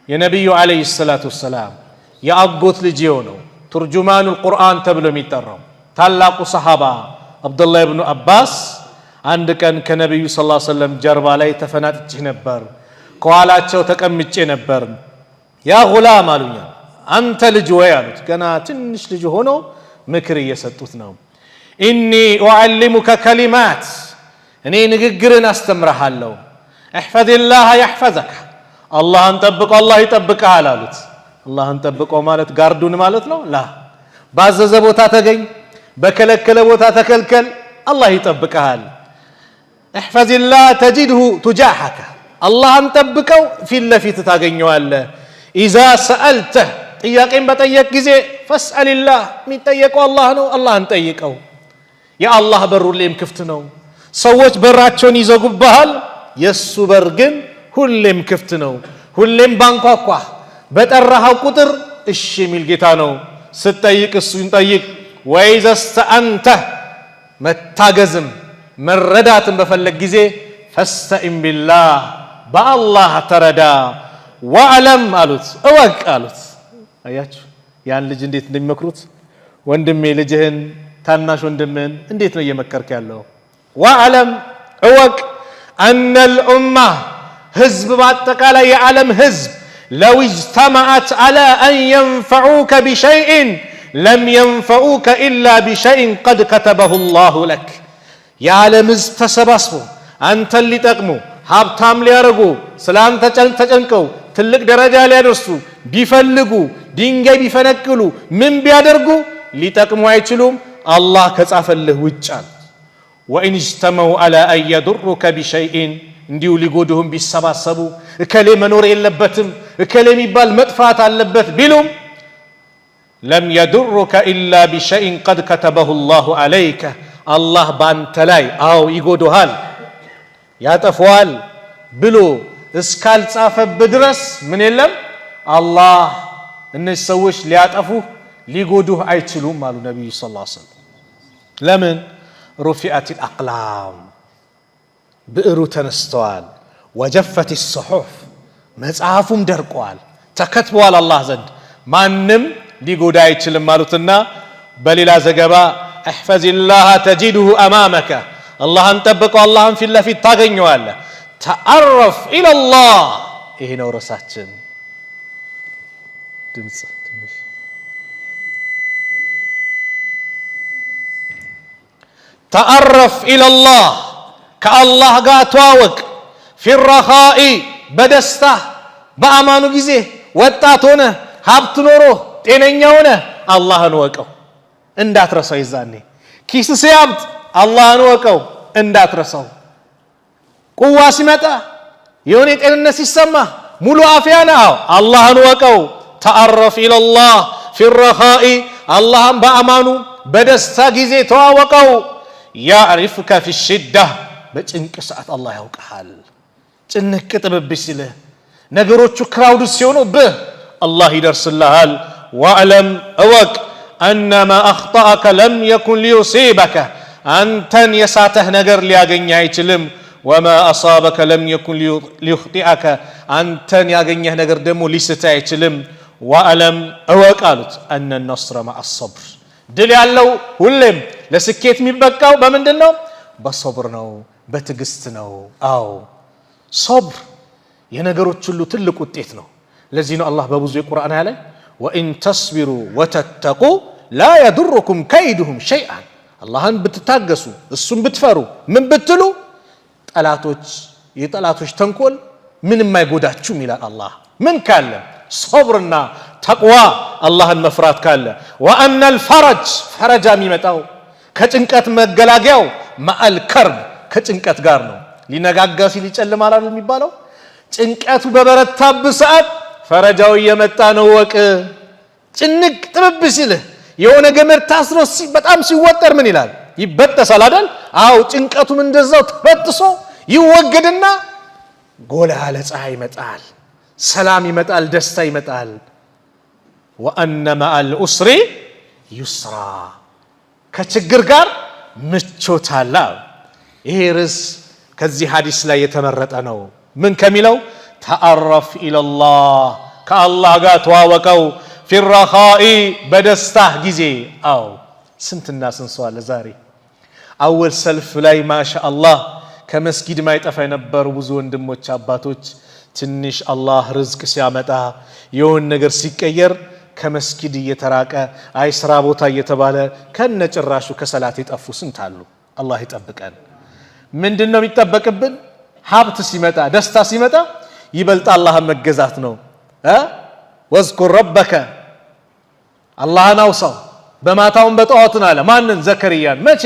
የነብዩ አለይሂ ሰላቱ ሰላም የአጎት ልጅ ነው ተርጁማኑል ቁርአን ተብሎ የሚጠራው ታላቁ ሰሃባ አብዱላህ ኢብኑ አባስ አንድ ቀን ከነብዩ ሰለላሁ ዐለይሂ ወሰለም ጀርባ ላይ ተፈናጥቼ ነበር ከኋላቸው ተቀምጬ ነበር ያ ጉላም አሉኛ አንተ ልጅ ወይ አሉት ገና ትንሽ ልጅ ሆኖ ምክር እየሰጡት ነው ኢኒ ኡዓልሙከ ከሊማት እኔ ንግግርን አስተምርሃለሁ احفظ الله يحفظك አላህን ጠብቀው አላህ ይጠብቅሃል አሉት አላህን ጠብቀው ማለት ጋርዱን ማለት ነው ላ ባዘዘ ቦታ ተገኝ በከለከለ ቦታ ተከልከል አላህ ይጠብቅሃል احفظ الله تجده تجاهك አላህን ጠብቀው ፊት ለፊት ታገኘዋለህ اذا سالته ጥያቄን በጠየቅ ጊዜ فاسال الله የሚጠየቀው አላህ ነው አላህን ጠይቀው የአላህ በር ሁሌም ክፍት ነው ሰዎች በራቸውን ይዘጉብሃል የሱ በር ግን ሁሌም ክፍት ነው ሁሌም ባንኳኳ በጠራኸው ቁጥር እሺ የሚል ጌታ ነው ስትጠይቅ እሱን ጠይቅ ወይዘስተአንተ መታገዝም መረዳትን በፈለግ ጊዜ ፈስተኢን ቢላህ በአላህ ተረዳ ወዕለም አሉት እወቅ አሉት አያችሁ ያን ልጅ እንዴት እንደሚመክሩት ወንድሜ ልጅህን ታናሽ ወንድምህን እንዴት ነው እየመከርክ ያለው ወዕለም እወቅ أن الأمة حزب باتقالا يعلم حزب لو اجتمعت على أن ينفعوك بشيء لم ينفعوك إلا بشيء قد كتبه الله لك يعلم حزب تسبسبو أنت اللي تقمو ሀብታም ሊያረጉ ስላንተ ተጨንቀው ትልቅ ደረጃ ሊያደርሱ ቢፈልጉ ድንጋይ ቢፈነቅሉ ምን ቢያደርጉ ሊጠቅሙ አይችሉም አላህ ከጻፈልህ ውጫል وإن اجتمعوا على أن يضرك بشيء እንዲሁ ሊጎዱህም ቢሰባሰቡ እከሌ መኖር የለበትም እከሌ የሚባል መጥፋት አለበት ቢሉም لم يضرك إلا بشيء قد كتبه الله عليك الله ባንተ ላይ አው ይጎዱሃል ያጠፋዋል ብሎ እስካልጻፈብህ ድረስ ምን የለም አላህ እነዚህ ሰዎች ሊያጠፉህ ሊጎዱህ አይችሉም አሉ ነብዩ ሰለላሁ ዐለይሂ ወሰለም ለምን رفعت الأقلام بئرو تنستوال وجفت الصحف مصحفهم درقوال تكتبوال الله زند مانم ሊጎዳ አይችልም ማሉትና በሌላ ዘገባ احفظ الله تجده امامك አላህን ጠብቀው አላህን ፊት ለፊት ታገኘዋለህ تعرف الى الله ይሄ ነው ራሳችን ድምጽ ትንሽ تعرف الى الله كالله ጋር ተዋወቅ في الرخاء በደስታ በአማኑ ጊዜ ወጣት ሆነ ሀብት ኖሮ ጤነኛ ሆነ አላህን ወቀው እንዳትረሳው ይዛኔ ኪስ ሲያብጥ አላህን ወቀው እንዳትረሳው ቁዋ ሲመጣ የሆነ ጤንነት ሲሰማ ሙሉ አፍያ ነው አላህን ወቀው تعرف الى الله في الرخاء አላህን በአማኑ በደስታ ጊዜ ተዋወቀው يعرفك في الشدة በጭንቅ ሰዓት አላህ ያውቃል ጭንቅ ጥብብሽ ሲልህ ነገሮቹ ክራውድ ሲሆኑብህ አላህ ይደርስልሃል واعلم اوق ان ما اخطاك لم يكن ليصيبك አንተን የሳተህ ነገር ሊያገኝህ አይችልም وما اصابك لم يكن ليخطئك አንተን ያገኘህ ነገር ደግሞ ሊስትህ አይችልም واعلم اوق አሉት ان النصر مع الصبر ድል ያለው ሁሌም ለስኬት የሚበቃው በምንድነው በሶብር ነው በትግስት ነው አው ሶብር የነገሮች ሁሉ ትልቅ ውጤት ነው ለዚህ ነው አላህ በብዙ የቁርአን ያለ وان تصبروا وتتقوا لا يضركم كيدهم شيئا አላህን ብትታገሱ እሱን ብትፈሩ ምን ብትሉ ጠላቶች የጠላቶች ተንኮል ምንም አይጎዳችሁም ይላል አላህ ምን ካለ ሶብርና ተቅዋ አላህን መፍራት ካለ وان الفرج فرج የሚመጣው ከጭንቀት መገላገያው ማአል ከርብ ከጭንቀት ጋር ነው ሊነጋጋ ሲል ይጨልማል አይደል የሚባለው ጭንቀቱ በበረታብ ሰዓት ፈረጃው እየመጣ ነው ወቅ ጭንቅ ጥብብ ሲል የሆነ ገመድ ታስሮ በጣም ሲወጠር ምን ይላል ይበጠሳል አይደል አው ጭንቀቱም እንደዛው ተበጥሶ ይወገድና ጎላ ያለ ፀሐይ ይመጣል ሰላም ይመጣል ደስታ ይመጣል وان مع العسر يسرا ከችግር ጋር ምቾት አለ። ይሄ ርዕስ ከዚህ ሐዲስ ላይ የተመረጠ ነው። ምን ከሚለው ተአረፍ ኢለላህ ከአላህ ጋር ተዋወቀው ፊረኻኢ በደስታህ ጊዜ። አው ስንትና ስንት ሰው አለ ዛሬ አወል ሰልፍ ላይ ማሻአላህ ከመስጊድ ማይጠፋ የነበሩ ብዙ ወንድሞች አባቶች ትንሽ አላህ ርዝቅ ሲያመጣ የሆነ ነገር ሲቀየር ከመስጊድ እየተራቀ አይ ስራ ቦታ እየተባለ ከነጭራሹ ከሰላት የጠፉ ስንት አሉ። አላህ ይጠብቀን። ምንድነው የሚጠበቅብን? ሀብት ሲመጣ ደስታ ሲመጣ ይበልጥ አላህን መገዛት ነው። ወዝኩር ረበከ አላህን አውሳው በማታውን በጠዋቱን አለ። ማንን? ዘከርያን። መቼ?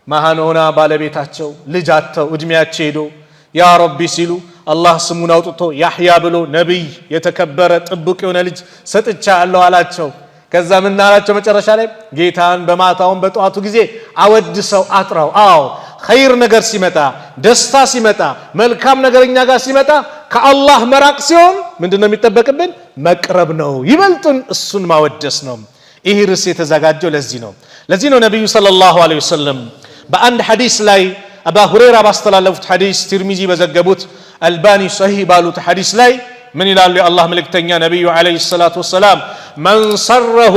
መሃን ሆና ባለቤታቸው ልጅ አጥተው እድሜያቸው ሄዶ ያ ረቢ ሲሉ አላህ ስሙን አውጥቶ ያህያ ብሎ ነብይ የተከበረ ጥብቅ የሆነ ልጅ ሰጥቻለሁ አላቸው። ከዛ ምን አላቸው መጨረሻ ላይ? ጌታን በማታውን በጠዋቱ ጊዜ አወድሰው አጥራው። አዎ ኸይር ነገር ሲመጣ ደስታ ሲመጣ መልካም ነገርኛ ጋር ሲመጣ ከአላህ መራቅ ሲሆን ምንድነው የሚጠበቅብን? መቅረብ ነው። ይበልጡን እሱን ማወደስ ነው። ይህ ርዕስ የተዘጋጀው ለዚህ ነው። ለዚህ ነው ነብዩ ሰለላሁ ዐለይሂ ወሰለም በአንድ ሐዲስ ላይ አባ ሁረይራ ባስተላለፉት ሐዲስ ትርሚዚ በዘገቡት አልባኒ ሰሂህ ባሉት ሐዲስ ላይ ምን ይላሉ? የአላህ መልእክተኛ ነብዩ ዐለይሂ ሰላቱ ወሰላም መን ሰረሁ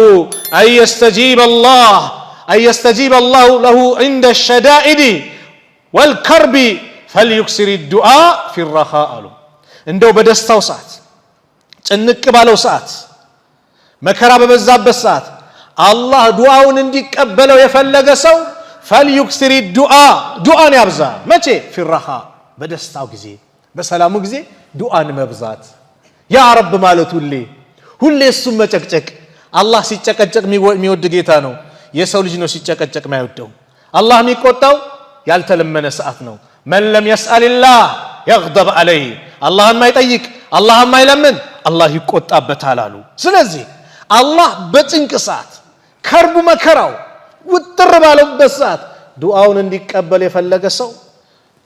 አየስተጂበ አላሁ ለሁ ዐንደ ሸዳኢድ ወልከርቢ ፈልዩክሲር ዱዓ ፊረኻ አሉ። እንደው በደስታው ሰዓት ጭንቅ ባለው ሰዓት መከራ በበዛበት ሰዓት አላህ ዱዓውን እንዲቀበለው የፈለገ ሰው ፈልዩክሲር ዱዓን ያብዛ። መቼ? ፊረኻ በደስታው ጊዜ በሰላሙ ጊዜ ዱዓን መብዛት። ያ ረብ ማለት ሁሌ እሱም መጨቅጨቅ። አላህ ሲጨቀጨቅ የሚወድ ጌታ ነው። የሰው ልጅ ነው ሲጨቀጨቅ ማይወደው። አላህ የሚቆጣው ያልተለመነ ሰዓት ነው። መን ለም የስአልላህ የግደብ ዐለይህ አላህን ማይጠይቅ አላህን ማይለምን አላህ ይቆጣበታል አሉ። ስለዚህ አላህ በጭንቅ ሰዓት ከርቡ መከራው ውጥር ባለበት ሰዓት ዱዓውን እንዲቀበል የፈለገ ሰው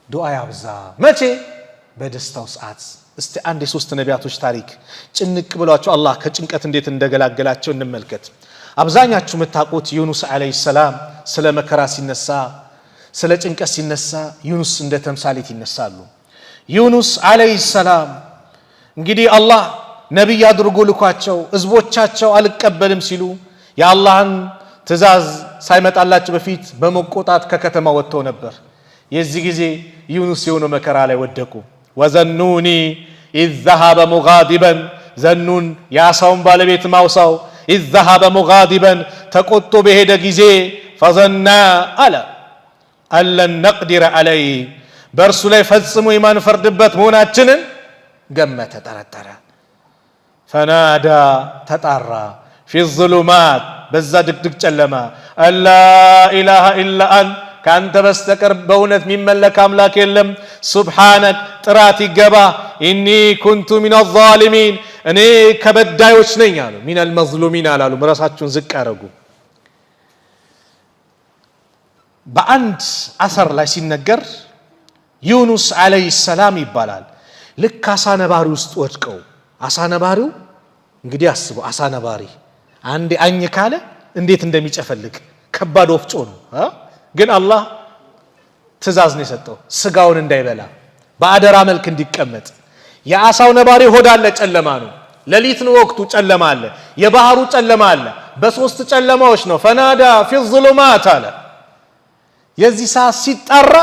ዱዓ ያብዛ። መቼ? በደስታው ሰዓት። እስቲ አንድ የሶስት ነቢያቶች ታሪክ ጭንቅ ብሏቸው አላህ ከጭንቀት እንዴት እንደገላገላቸው እንመልከት። አብዛኛችሁ የምታውቁት ዩኑስ ዐለይሂ ሰላም ስለ መከራ ሲነሳ ስለ ጭንቀት ሲነሳ ዩኑስ እንደ ተምሳሌት ይነሳሉ። ዩኑስ ዐለይሂ ሰላም እንግዲህ አላህ ነብይ አድርጎ ልኳቸው ህዝቦቻቸው አልቀበልም ሲሉ የአላህን ትእዛዝ ሳይመጣላቸው በፊት በመቆጣት ከከተማ ወጥተው ነበር። የዚህ ጊዜ ዩኑስ የሆነ መከራ ላይ ወደቁ። ወዘኑኒ ኢዝ ዘሀበ ሙጋዲበን ዘኑን የአሳውን ባለቤት ማውሳው ኢዝ ዘሀበ ሙጋዲበን ተቆጥቶ በሄደ ጊዜ ፈዘና አለ አለን ነቅዲረ ዐለይህ በእርሱ ላይ ፈጽሞ የማንፈርድበት መሆናችንን ገመተ፣ ጠረጠረ። ፈናዳ ተጣራ ፊ ዙሉማት በዛ ድቅድቅ ጨለማ አላ ኢላሃ ኢላ አንተ ካንተ በስተቀር በእውነት የሚመለክ አምላክ የለም፣ ሱብሓነክ ጥራት ይገባ፣ ኢኒ ኩንቱ ሚነ ዛሊሚን እኔ ከበዳዮች ነኝ አሉ። ሚነል መዝሉሚን አላሉ፣ ራሳቸውን ዝቅ አረጉ። በአንድ አሰር ላይ ሲነገር ዩኑስ ዐለይሂ ሰላም ይባላል ልክ አሳ ነባሪ ውስጥ ወድቀው፣ አሳ ነባሪው እንግዲህ አስበው፣ አሳ ነባሪ አንዴ አኝ ካለ እንዴት እንደሚጨፈልቅ ከባድ ወፍጮ ነው። ግን አላህ ትእዛዝ ነው የሰጠው ስጋውን እንዳይበላ በአደራ መልክ እንዲቀመጥ። የአሳው ነባሪ ሆድ አለ፣ ጨለማ ነው፣ ሌሊት ነው ወቅቱ፣ ጨለማ አለ፣ የባህሩ ጨለማ አለ። በሶስት ጨለማዎች ነው ፈናዳ ፊ ዙሉማት አለ። የዚህ ሰዓት ሲጣራ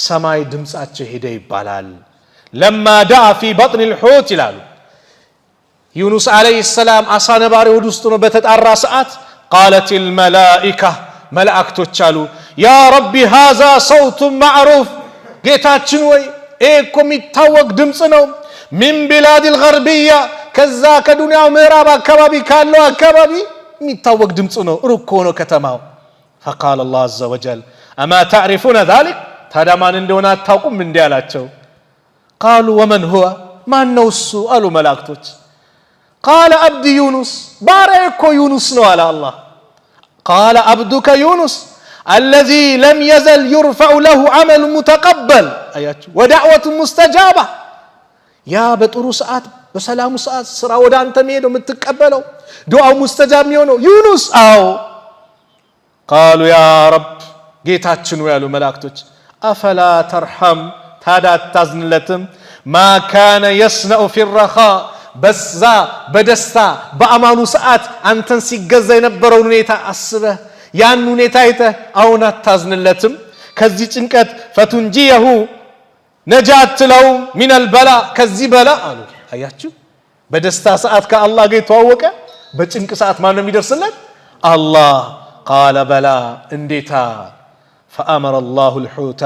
ሰማይ ድምጻቸው ሄደ ይባላል። ለማ ዳአ ፊ በጥን الحوت ይላሉ። ዩኑስ ዐለይሂ ሰላም አሳ ነባሪ ሆድ ውስጥ ነው በተጣራ ሰዓት قالت الملائكة መላእክቶች አሉ ያ ረቢ هذا صوت معروف ጌታችን ወይ እኮ የሚታወቅ ድምጽ ነው። ሚን ቢላድ الغربية ከዛ ከዱንያው ምዕራብ አካባቢ ካለው አካባቢ የሚታወቅ ድምጽ ነው፣ ሩቅ ሆኖ ከተማው። فقال الله عز وجل أما تعرفون ذلك ታዲያ ማን እንደሆነ አታውቁም እንዴ አላቸው። قالوا ومن هو ማን ነው እሱ አሉ መላእክቶች። قال عبد يونس ባሪያዬ ዩኑስ ነው አለ አላህ። قال عبدك يونس الذي لم يزل يرفع له عمل متقبل አያችሁ ودعوة مستجابة ያ በጥሩ ሰዓት በሰላሙ ሰዓት ስራ ወደ አንተ የሚሄደው የምትቀበለው ዱዓው ሙስተጃብ የሚሆነው ዩኑስ። አዎ قالوا يا رب ጌታችን ያሉ መላእክቶች አፈላ ተርሐም ታዲያ አታዝንለትም? ማ ካነ የስነኡ ፊረኻ በዛ በደስታ በአማኑ ሰዓት አንተን ሲገዛ የነበረውን ሁኔታ አስበህ ያን ሁኔታ አይተህ አሁን አታዝንለትም? ከዚህ ጭንቀት ፈቱንጂየሁ ነጃት ለው ሚነል በላ ከዚህ በላ አሉ። አያችሁ በደስታ ሰዓት ከአላህ ጋር የተዋወቀ በጭንቅ ሰዓት ማን ነው የሚደርስለት? አላህ። ቃለ በላ እንዴታ ፈአመረ አላሁ ልሑተ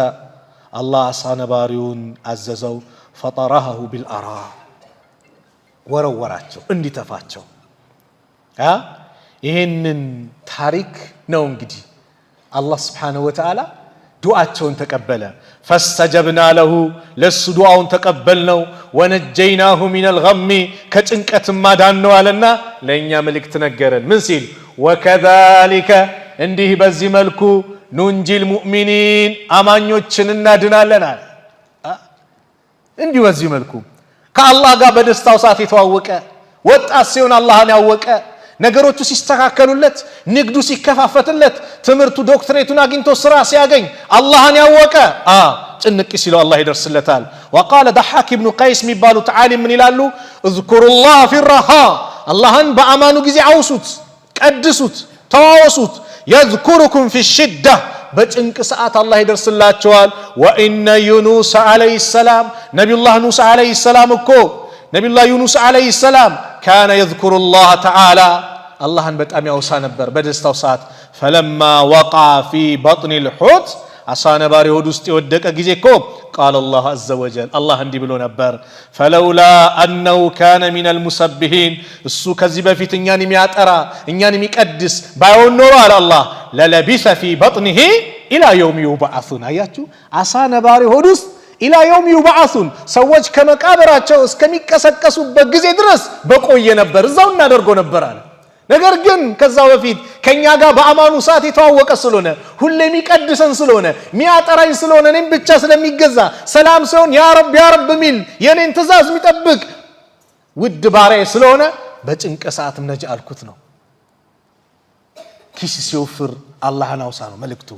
አላህ አሳ ነባሪውን አዘዘው ፈጠረሃሁ ቢልአራ ወረወራቸው እንዲተፋቸው። ይህንን ታሪክ ነው እንግዲህ አላህ ስብሓንሁ ወተዓላ ዱዓቸውን ተቀበለ። ፈስተጀብና ለሁ ለሱ ዱዓውን ተቀበልነው። ወነጀይናሁ ሚነል ገሚ ከጭንቀትም ማዳነው አለና ለእኛ መልእክት ነገረን። ምን ሲል? ወከዛሊከ እንዲህ በዚህ መልኩ ኑንጂል ሙእሚኒን አማኞችን እናድናለን አለ። እንዲህ በዚህ መልኩ ከአላህ ጋር በደስታው ሰዓት የተዋወቀ ወጣት ሲሆን አላህን ያወቀ ነገሮቹ ሲስተካከሉለት ንግዱ ሲከፋፈትለት ትምህርቱ ዶክትሬቱን አግኝቶ ስራ ሲያገኝ አላህን ያወቀ ጭንቅ ሲለው አላህ ይደርስለታል። وقال ضحاك بن قيس የሚባሉት ዓሊም ምን ይላሉ? اذكروا الله في الرخاء አላህን በአማኑ ጊዜ አውሱት፣ ቀድሱት፣ ተዋወሱት። يذكركم في الشدة በጭንቅ ሰዓት አላህ ይደርስላቸዋል። وإن يونس عليه السلام ነብዩላህ ኑስ عليه السلام እኮ ነብዩላህ ዩኑስ عليه السلام كان يذكر الله تعالى አላህን በጣም ያውሳ ነበር በደስታው ሰዓት። فلما وقع في بطن الحوت አሳ ነባሪ ሆድ ውስጥ የወደቀ ጊዜ እኮ قال الله عز وجل አላህ እንዲህ ብሎ ነበር فلولا أنه كان من المسبحين እሱ ከዚህ በፊት እኛን የሚያጠራ እኛን የሚቀድስ ባይሆን ኖሮ አለ አላህ للبث في بطنه إلى يوم يبعثون። አያችሁ አሳ ነባሪ ሆድ ውስጥ ኢላ የውም ይባዓሱን ሰዎች ከመቃብራቸው እስከሚቀሰቀሱበት ጊዜ ድረስ በቆየ ነበር፣ እዛው እናደርገው ነበር አለ። ነገር ግን ከዛ በፊት ከኛ ጋር በአማኑ ሰዓት የተዋወቀ ስለሆነ ሁሌ የሚቀድሰን ስለሆነ የሚያጠራኝ ስለሆነ እኔም ብቻ ስለሚገዛ ሰላም ሲሆን ያ ረብ ያ ረብ ሚል የኔን ትእዛዝ የሚጠብቅ ውድ ባሪያ ስለሆነ በጭንቅ ሰዓትም ነጃ አልኩት ነው። ኪስ ሲወፍር አላህን አውሳ ነው መልእክቱ።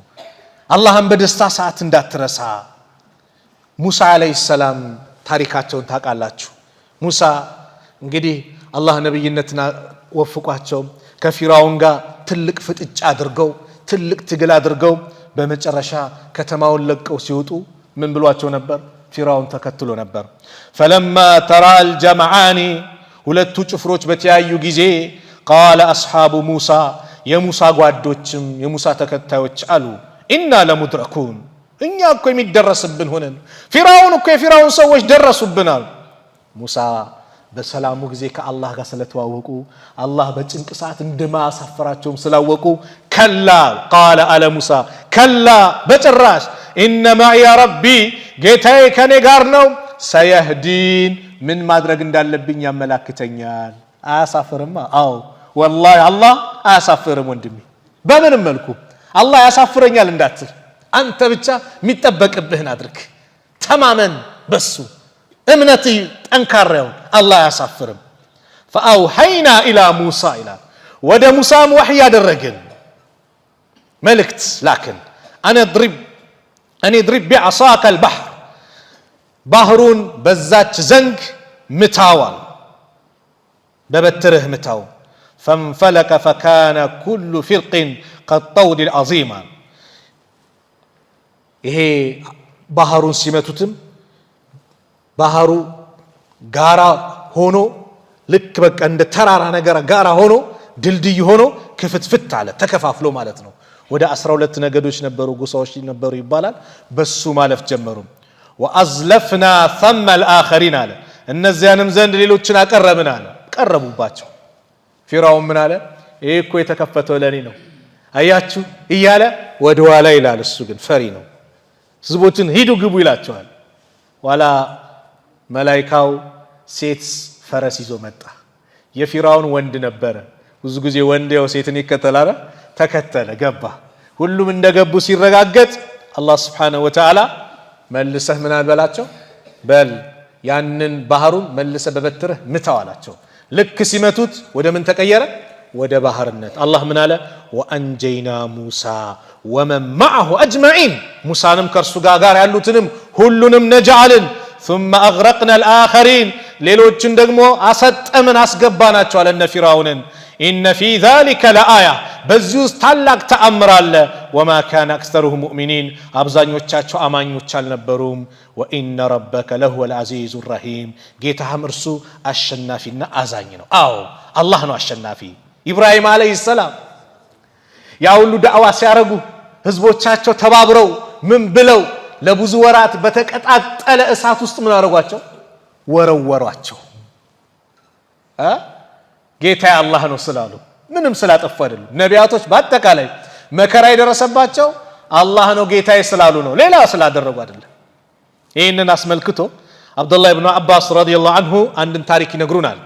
አላህን በደስታ ሰዓት እንዳትረሳ። ሙሳ አለይሂ ሰላም ታሪካቸውን ታውቃላችሁ። ሙሳ እንግዲህ አላህ ነብይነትን ወፍቋቸው ከፊራውን ጋር ትልቅ ፍጥጫ አድርገው ትልቅ ትግል አድርገው በመጨረሻ ከተማውን ለቀው ሲወጡ ምን ብሏቸው ነበር? ፊራውን ተከትሎ ነበር። فلما ترى الجمعان ሁለቱ ጭፍሮች በተያዩ ጊዜ قال اصحاب موسى የሙሳ ጓዶችም የሙሳ ተከታዮች አሉ ኢና ለሙድረኩን እኛ እኮ የሚደረስብን ሆነን ፊራውን እኮ የፊራውን ሰዎች ደረሱብናል። ሙሳ በሰላሙ ጊዜ ከአላህ ጋር ስለተዋወቁ አላህ በጭንቅ ሰዓት እንደማያሳፍራቸውም ስላወቁ ከላ ቃለ አለ ሙሳ ከላ በጭራሽ ኢነ ማዕየ ረቢ ጌታዬ ከኔ ጋር ነው ሰየህዲን ምን ማድረግ እንዳለብኝ ያመላክተኛል። አያሳፍርማ? አዎ ወላሂ አላህ አያሳፍርም ወንድሜ። በምንም መልኩ አላህ ያሳፍረኛል እንዳትል አንተ ብቻ የሚጠበቅብህን አድርግ፣ ተማመን በሱ እምነት ጠንካራውን አላህ ያሳፍርም። فأوحينا إلى موسى إلى ወደ ሙሳም ወህይ ያደረግን መልእክት ላክን أن اضرب بعصاك البحر ባህሩን በዛች ዘንግ ምታዋል በበትርህ ምታው فانفلق فكان كل فرق كالطود العظيم ይሄ ባህሩን ሲመቱትም ባህሩ ጋራ ሆኖ ልክ በቃ እንደ ተራራ ነገር ጋራ ሆኖ ድልድይ ሆኖ ክፍትፍት አለ ተከፋፍሎ ማለት ነው። ወደ 12 ነገዶች ነበሩ ጎሳዎች ነበሩ ይባላል። በሱ ማለፍ ጀመሩ። وأزلفنا ثم الآخرين አለ እነዚያንም ዘንድ ሌሎችን አቀረብን አለ። ቀረቡባቸው። ፊራውን ምን አለ? ይሄ እኮ የተከፈተው ለኔ ነው አያችሁ እያለ ወደ ኋላ ይላል። እሱ ግን ፈሪ ነው። ህዝቦችን ሂዱ ግቡ ይላቸዋል። ዋላ መላእክታው ሴት ፈረስ ይዞ መጣ። የፊራውን ወንድ ነበረ። ብዙ ጊዜ ወንድ ያው ሴትን ይከተላል። ተከተለ ገባ። ሁሉም እንደገቡ ሲረጋገጥ አላህ Subhanahu Wa Ta'ala መልሰህ ምን አልበላቸው በል ያንን ባህሩን መልሰህ በበትርህ ምታው አላቸው። ልክ ሲመቱት ወደ ምን ተቀየረ? ወደ ባህርነት አላህ ምን አለ ወአንጀይና ሙሳ ወመን معه اجمعين ሙሳንም ከርሱ ጋር ያሉትንም ሁሉንም ነጃልን ثم اغرقنا الاخرين ሌሎችን ደግሞ አሰጠምን አስገባናቸው አለ ነፊራውንን ان في ذلك لآية በዚህ ውስጥ ታላቅ ተአምር አለ وما كان اكثرهم مؤمنين አብዛኞቻቸው አማኞች አልነበሩም وان ربك لهو العزيز الرحيم ጌታህም እርሱ አሸናፊና አዛኝ ነው አዎ አላህ ነው አሸናፊ ኢብራሂም አለይሂ ሰላም ያ ሁሉ ዳዕዋ ሲያረጉ ህዝቦቻቸው ተባብረው ምን ብለው ለብዙ ወራት በተቀጣጠለ እሳት ውስጥ ምን አረጋቸው ወረወሯቸው ጌታ አላህ ነው ስላሉ ምንም ስላጠፉ አይደለም ነቢያቶች በአጠቃላይ መከራ የደረሰባቸው አላህ ነው ጌታዬ ስላሉ ነው ሌላ ስላደረጉ አይደለም ይሄንን አስመልክቶ አብዱላህ ኢብኑ አባስ ረዲየላሁ ዐንሁ አንድን ታሪክ ይነግሩናል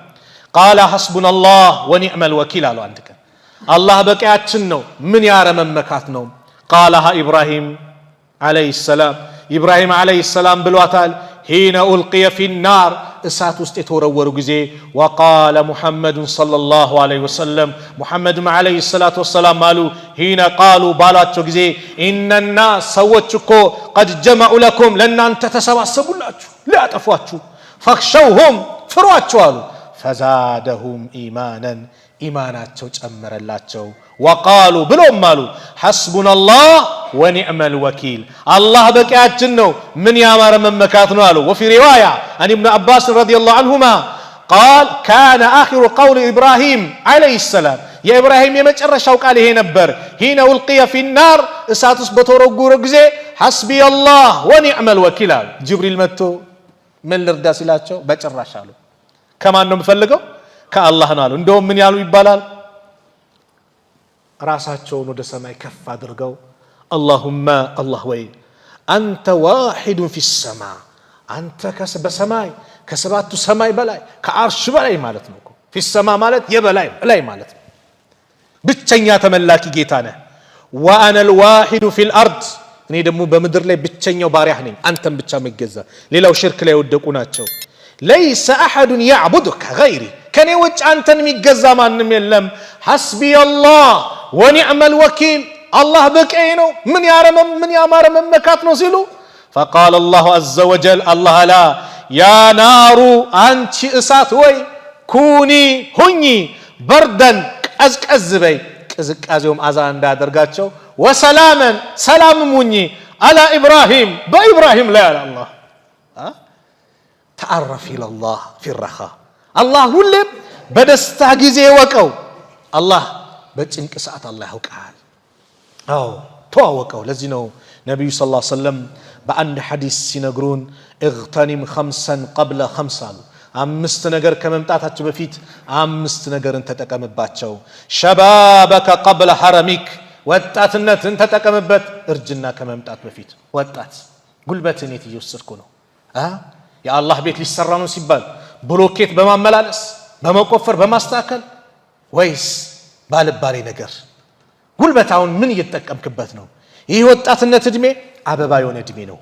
قال حسبنا الله ونعم الوكيل አሉ አንድ ቀን አላህ በቂያችን ነው ምን ያረመመካት ነው قالها ابراهيم عليه السلام ابراهيم عليه السلام ብሏታል حين القي في النار እሳት ውስጥ የተወረወሩ ጊዜ وقال محمد صلى الله عليه وسلم محمد عليه الصلاه والسلام قالوا حين قالوا ባሏቸው ጊዜ ان الناس ሰዎች እኮ قد جمعوا لكم ለናንተ ተሰባሰቡላችሁ ሊያጠፏችሁ فخشوهم ፍሯቸው አሉ فزادهم ايمانا ايماناቸው ጨመረላቸው وقالوا ብሎም አሉ حسبنا الله ونعم الوكيل الله በቂያችን ነው ምን ያማረ መመካት ነው አሉ وفي روايه عن ابن عباس رضي الله عنهما قال كان اخر قول ابراهيم عليه السلام يا ابراهيم የመጨረሻው ቃል ይሄ ነበር حين القي في النار እሳት ውስጥ በተወረወረ ጊዜ حسبي الله ونعم الوكيل ጅብሪል መጥቶ ምን ልርዳ ሲላቸው በጭራሽ አሉ ከማን ነው የምፈልገው ከአላህ ነው አሉ እንደውም ምን ያሉ ይባላል ራሳቸውን ወደ ሰማይ ከፍ አድርገው اللهم الله ወይ አንተ ዋሂድ في السماء አንተ በሰማይ ከሰባቱ ሰማይ በላይ ከአርሽ በላይ ማለት ነው في السماء ማለት የበላይ ላይ ማለት ነው ብቸኛ ተመላኪ ጌታ ነህ وانا الواحد في الارض እኔ ደግሞ በምድር ላይ ብቸኛው ባሪያህ ነኝ አንተም ብቻ መገዛ ሌላው ሽርክ ላይ ወደቁ ናቸው ليس احد يعبدك غيري ከኔ ውጭ አንተን የሚገዛ ማንም የለም حسبي الله ونعم الوكيل الله በቂዬ ነው ምን ያማረ መመካት ነው ሲሉ فقال الله عز وجل الله لا يا نار አንቺ እሳት ወይ ኩኒ ሁኚ በርደን ቀዝቀዝ በይ ቅዝቃዜውም አዛ እንዳደርጋቸው وسلاما سلام ሁኚ على ابراهيم በኢብራሂም ላይ አለ አላህ تعرف الى الله في الرخاء الله ሁሌም በደስታ ጊዜ ወቀው አላህ በጭንቅ ሰዓት አላህ ያውቃል አዎ ተዋወቀው ለዚህ ነው ነብዩ ሰለላሁ ዐለይሂ ወሰለም በአንድ ሐዲስ ሲነግሩን اغتنم خمسا قبل خمسة አምስት ነገር ከመምጣታቸው በፊት አምስት ነገርን ተጠቀምባቸው شبابك قبل حرمك ወጣትነትን ተጠቀምበት እርጅና ከመምጣት በፊት ወጣት ጉልበትን እየወሰድኩ ነው የአላህ ቤት ሊሰራ ነው ሲባል ብሎኬት በማመላለስ በመቆፈር በማስተካከል ወይስ ባልባሌ ነገር ጉልበታውን ምን እየተጠቀምክበት ነው ይህ ወጣትነት እድሜ አበባ የሆነ እድሜ ነው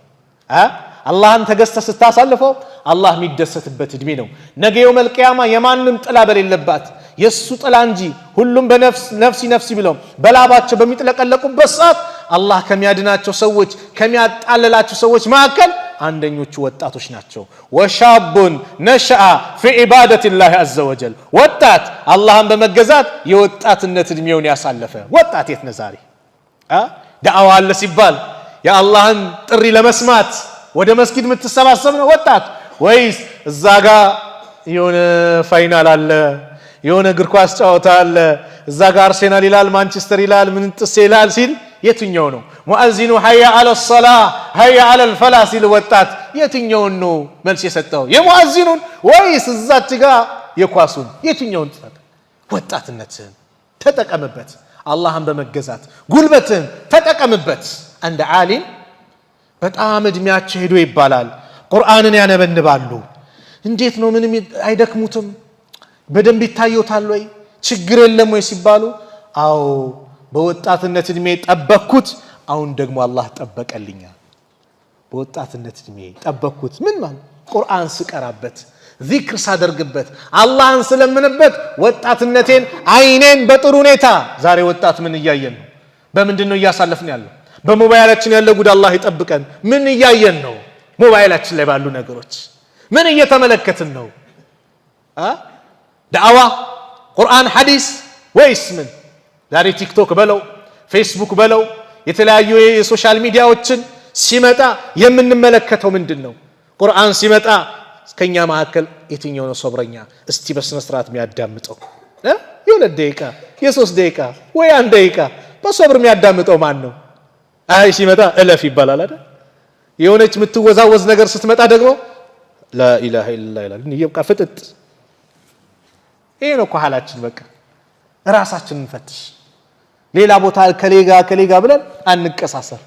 አላህን ተገዝተህ ስታሳልፈው አላህ የሚደሰትበት እድሜ ነው ነገ የውመል ቂያማ የማንም ጥላ በሌለባት የሱ ጥላ እንጂ ሁሉም በነፍሲ ብለው በላባቸው በሚጥለቀለቁበት ሰዓት አላህ ከሚያድናቸው ሰዎች ከሚያጣለላቸው ሰዎች መካከል አንደኞቹ ወጣቶች ናቸው ወሻቡን ነሻአ في عباده الله عز وجل ወጣት አላህን በመገዛት የወጣትነት እድሜውን ያሳለፈ ወጣት የት ነዛሪ ዳዕዋ አለ ሲባል የአላህን ጥሪ ለመስማት ወደ መስጊድ የምትሰባሰብ ነው ወጣት ወይስ እዛ ጋር የሆነ ፋይናል አለ የሆነ እግር ኳስ ጨዋታ አለ እዛ ጋር አርሴናል ይላል ማንቸስተር ይላል ምን ጥስ ይላል ሲል የትኛው ነው ሙአዚኑ ሀያ አለ الصلاه ሀያ አለ الفلاح ሲል ወጣት የትኛው ነው መልስ የሰጠው የሙአዚኑን ወይስ እዛች ጋር የኳሱን የትኛውን ወጣትነትን ተጠቀምበት አላህን በመገዛት ጉልበትን ተጠቀምበት እንደ ዓሊም በጣም እድሜያቸው ሄዶ ይባላል ቁርአንን ያነበንባሉ እንዴት ነው ምንም አይደክሙትም በደንብ ይታዩታል ወይ ችግር የለም ወይ ሲባሉ አው በወጣትነት እድሜ ጠበቅኩት አሁን ደግሞ አላህ ጠበቀልኛ በወጣትነት እድሜ ጠበቅኩት ምን ማለት ቁርአን ስቀራበት ዚክር ሳደርግበት አላህን ስለምንበት ወጣትነቴን አይኔን በጥሩ ሁኔታ ዛሬ ወጣት ምን እያየን ነው በምንድነው እያሳለፍን ያለው በሞባይላችን ያለ ጉድ አላህ ይጠብቀን ምን እያየን ነው ሞባይላችን ላይ ባሉ ነገሮች ምን እየተመለከትን ነው ዳዕዋ ቁርአን ሐዲስ ወይስ ምን ዛሬ ቲክቶክ በለው ፌስቡክ በለው የተለያዩ የሶሻል ሚዲያዎችን ሲመጣ የምንመለከተው ምንድነው ቁርአን ሲመጣ ከኛ መካከል የትኛው ነው ሶብረኛ እስቲ በስነ ስርዓት የሚያዳምጠው የሁለት ደቂቃ የሶስት ደቂቃ ወይ አንድ ደቂቃ በሶብር የሚያዳምጠው ማን ነው አይ ሲመጣ እለፍ ይባላል አይደል የሆነች የምትወዛወዝ ነገር ስትመጣ ደግሞ لا اله الا الله ይላል ይብቃ ፍጥጥ ይሄ ነው ኳላችን በቃ ራሳችንን እንፈትሽ ሌላ ቦታ ከሌጋ ብለን አንቀሳሰር